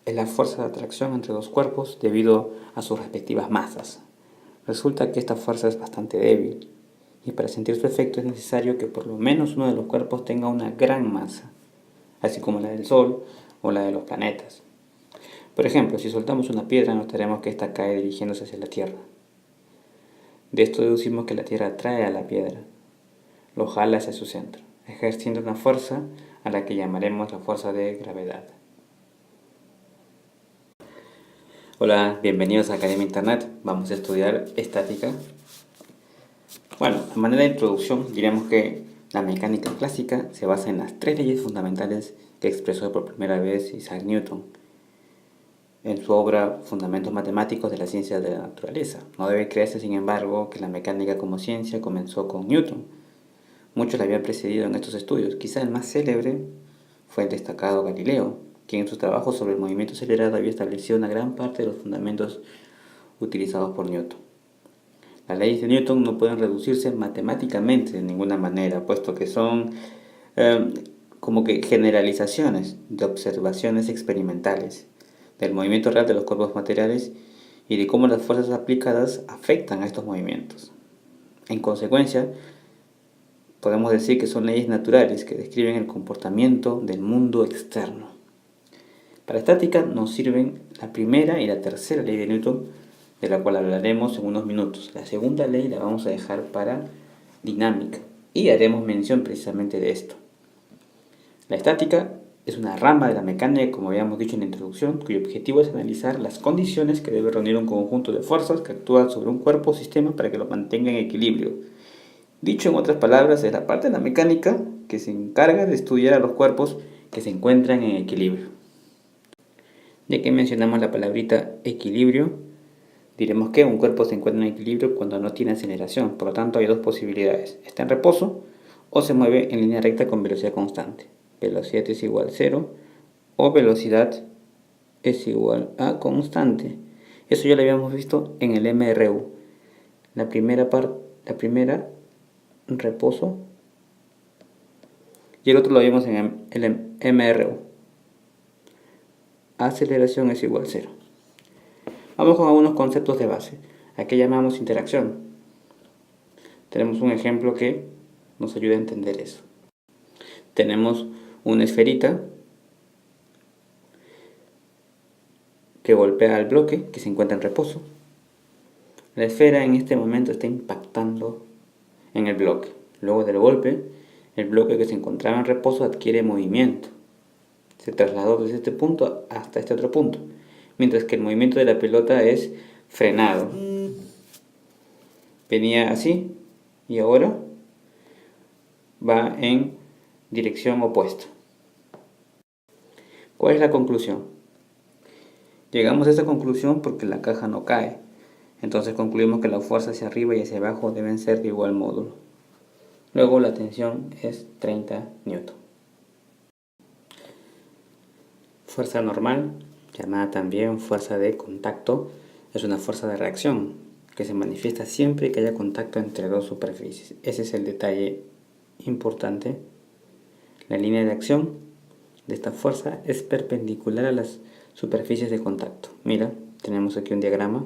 es la fuerza de atracción entre dos cuerpos debido a sus respectivas masas. Resulta que esta fuerza es bastante débil y para sentir su efecto es necesario que por lo menos uno de los cuerpos tenga una gran masa, así como la del Sol o la de los planetas. Por ejemplo, si soltamos una piedra notaremos que ésta cae dirigiéndose hacia la Tierra. De esto deducimos que la Tierra atrae a la piedra, lo jala hacia su centro, ejerciendo una fuerza a la que llamaremos la fuerza de gravedad. Hola, bienvenidos a Academia Internet. Vamos a estudiar estática. Bueno, a manera de introducción diríamos que la mecánica clásica se basa en las tres leyes fundamentales que expresó por primera vez Isaac Newton en su obra Fundamentos Matemáticos de la Ciencia de la Naturaleza. No debe creerse, sin embargo, que la mecánica como ciencia comenzó con Newton. Muchos la habían precedido en estos estudios. Quizá el más célebre fue el destacado Galileo, quien en su trabajo sobre el movimiento acelerado había establecido una gran parte de los fundamentos utilizados por Newton. Las leyes de Newton no pueden reducirse matemáticamente de ninguna manera, puesto que son como que generalizaciones de observaciones experimentales del movimiento real de los cuerpos materiales y de cómo las fuerzas aplicadas afectan a estos movimientos. En consecuencia, podemos decir que son leyes naturales que describen el comportamiento del mundo externo. Para estática nos sirven la primera y la tercera ley de Newton, de la cual hablaremos en unos minutos. La segunda ley la vamos a dejar para dinámica y haremos mención precisamente de esto. La estática es una rama de la mecánica, como habíamos dicho en la introducción, cuyo objetivo es analizar las condiciones que debe reunir un conjunto de fuerzas que actúan sobre un cuerpo o sistema para que lo mantenga en equilibrio. Dicho en otras palabras, es la parte de la mecánica que se encarga de estudiar a los cuerpos que se encuentran en equilibrio. Ya que mencionamos la palabrita equilibrio, diremos que un cuerpo se encuentra en equilibrio cuando no tiene aceleración. Por lo tanto, hay dos posibilidades: está en reposo o se mueve en línea recta con velocidad constante. Velocidad es igual a 0 o velocidad es igual a constante. Eso ya lo habíamos visto en el MRU. La primera reposo, y el otro lo vimos en el MRU. Aceleración es igual a 0. Vamos con algunos conceptos de base. ¿A qué llamamos interacción? Tenemos un ejemplo que nos ayuda a entender eso. Tenemos una esferita que golpea al bloque que se encuentra en reposo. La esfera en este momento está impactando en el bloque. Luego del golpe, el bloque que se encontraba en reposo adquiere movimiento. Se trasladó desde este punto hasta este otro punto, mientras que el movimiento de la pelota es frenado. Venía así y ahora va en dirección opuesta. ¿Cuál es la conclusión? Llegamos a esta conclusión porque la caja no cae. Entonces concluimos que la fuerza hacia arriba y hacia abajo deben ser de igual módulo. Luego la tensión es 30 Newton. Fuerza normal, llamada también fuerza de contacto, es una fuerza de reacción que se manifiesta siempre que haya contacto entre dos superficies. Ese es el detalle importante. La línea de acción de esta fuerza es perpendicular a las superficies de contacto. Mira, tenemos aquí un diagrama,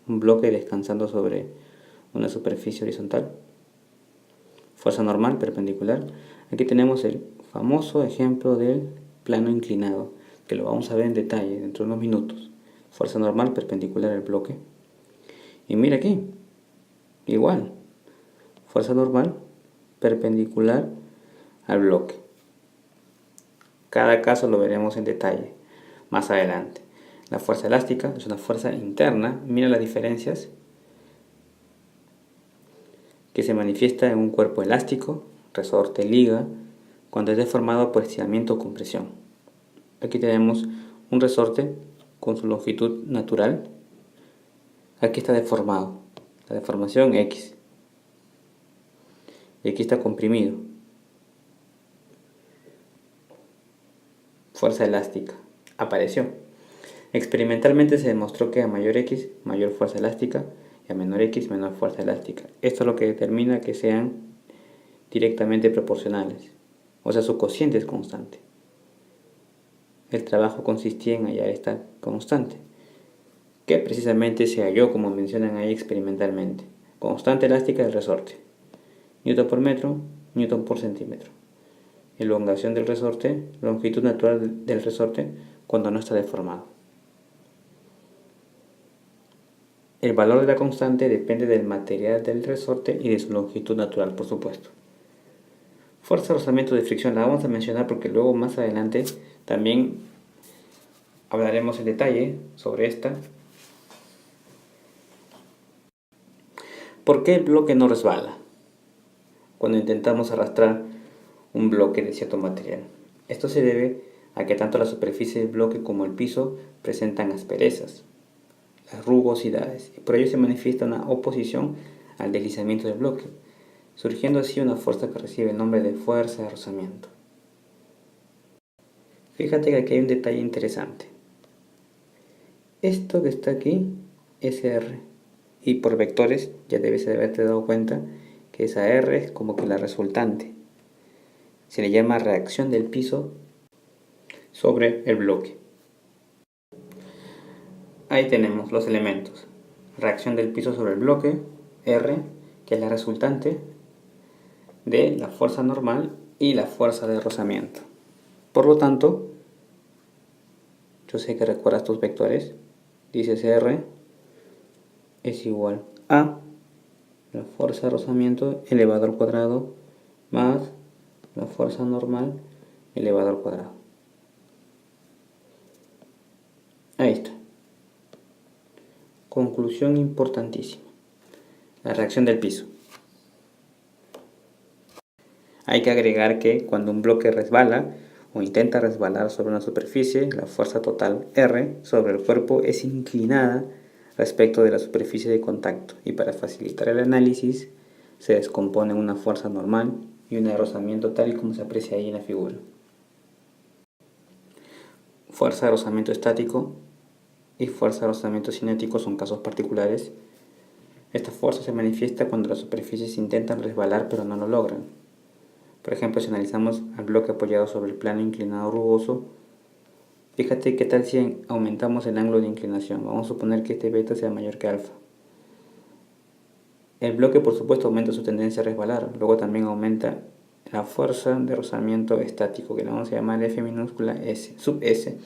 un bloque descansando sobre una superficie horizontal. Fuerza normal perpendicular. Aquí tenemos el famoso ejemplo del plano inclinado, que lo vamos a ver en detalle dentro de unos minutos. Fuerza normal perpendicular al bloque. Y mira aquí, igual, fuerza normal perpendicular al bloque. Cada caso lo veremos en detalle más adelante. La fuerza elástica es una fuerza interna. Mira las diferencias que se manifiesta en un cuerpo elástico, resorte, liga, cuando es deformado por estiramiento o compresión. Aquí tenemos un resorte con su longitud natural. Aquí está deformado, la deformación X. Y aquí está comprimido. Fuerza elástica apareció. Experimentalmente se demostró que a mayor X, mayor fuerza elástica, y a menor X, menor fuerza elástica. Esto es lo que determina que sean directamente proporcionales, o sea, su cociente es constante. El trabajo consistía en hallar esta constante, que precisamente se halló, como mencionan ahí, experimentalmente. Constante elástica del resorte, Newton por metro, Newton por centímetro. Elongación del resorte, longitud natural del resorte cuando no está deformado. El valor de la constante depende del material del resorte y de su longitud natural, por supuesto. Fuerza de rozamiento de fricción la vamos a mencionar porque luego más adelante también hablaremos en detalle sobre esta. ¿Por qué el bloque no resbala cuando intentamos arrastrar un bloque de cierto material? Esto se debe a que tanto la superficie del bloque como el piso presentan asperezas, las rugosidades, y por ello se manifiesta una oposición al deslizamiento del bloque, surgiendo así una fuerza que recibe el nombre de fuerza de rozamiento. Fíjate que aquí hay un detalle interesante. Esto que está aquí es R, y por vectores ya debes haberte dado cuenta que esa R es como que la resultante. Se le llama reacción del piso sobre el bloque. Ahí tenemos los elementos. Reacción del piso sobre el bloque, R, que es la resultante de la fuerza normal y la fuerza de rozamiento. Por lo tanto, yo sé que recuerdas tus vectores. Dices R es igual a la fuerza de rozamiento elevado al cuadrado más la fuerza normal elevado al cuadrado. Conclusión importantísima. La reacción del piso. Hay que agregar que cuando un bloque resbala o intenta resbalar sobre una superficie, la fuerza total R sobre el cuerpo es inclinada respecto de la superficie de contacto, y para facilitar el análisis se descompone una fuerza normal y un de rozamiento tal y como se aprecia ahí en la figura. Fuerza de rozamiento estático y fuerza de rozamiento cinético son casos particulares. Esta fuerza se manifiesta cuando las superficies intentan resbalar pero no lo logran. Por ejemplo, si analizamos al bloque apoyado sobre el plano inclinado rugoso, fíjate qué tal si aumentamos el ángulo de inclinación. Vamos a suponer que este beta sea mayor que alfa. El bloque, por supuesto, aumenta su tendencia a resbalar. Luego también aumenta la fuerza de rozamiento estático, que le vamos a llamar F minúscula S, sub S,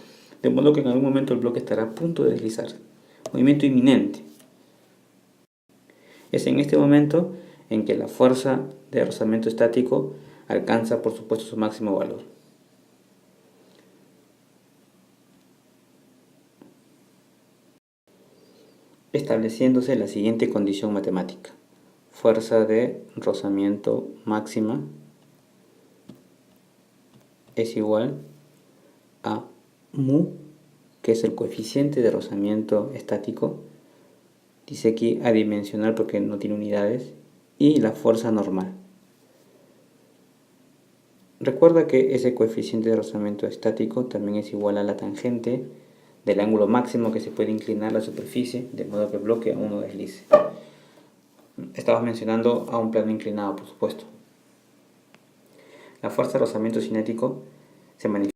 de modo que en algún momento el bloque estará a punto de deslizarse. Movimiento inminente. Es en este momento en que la fuerza de rozamiento estático alcanza, por supuesto, su máximo valor. Estableciéndose la siguiente condición matemática. Fuerza de rozamiento máxima es igual a mu, que es el coeficiente de rozamiento estático, dice aquí adimensional porque no tiene unidades, y la fuerza normal. Recuerda que ese coeficiente de rozamiento estático también es igual a la tangente del ángulo máximo que se puede inclinar la superficie, de modo que el bloque aún no deslice. Estamos mencionando a un plano inclinado, por supuesto. La fuerza de rozamiento cinético se manifiesta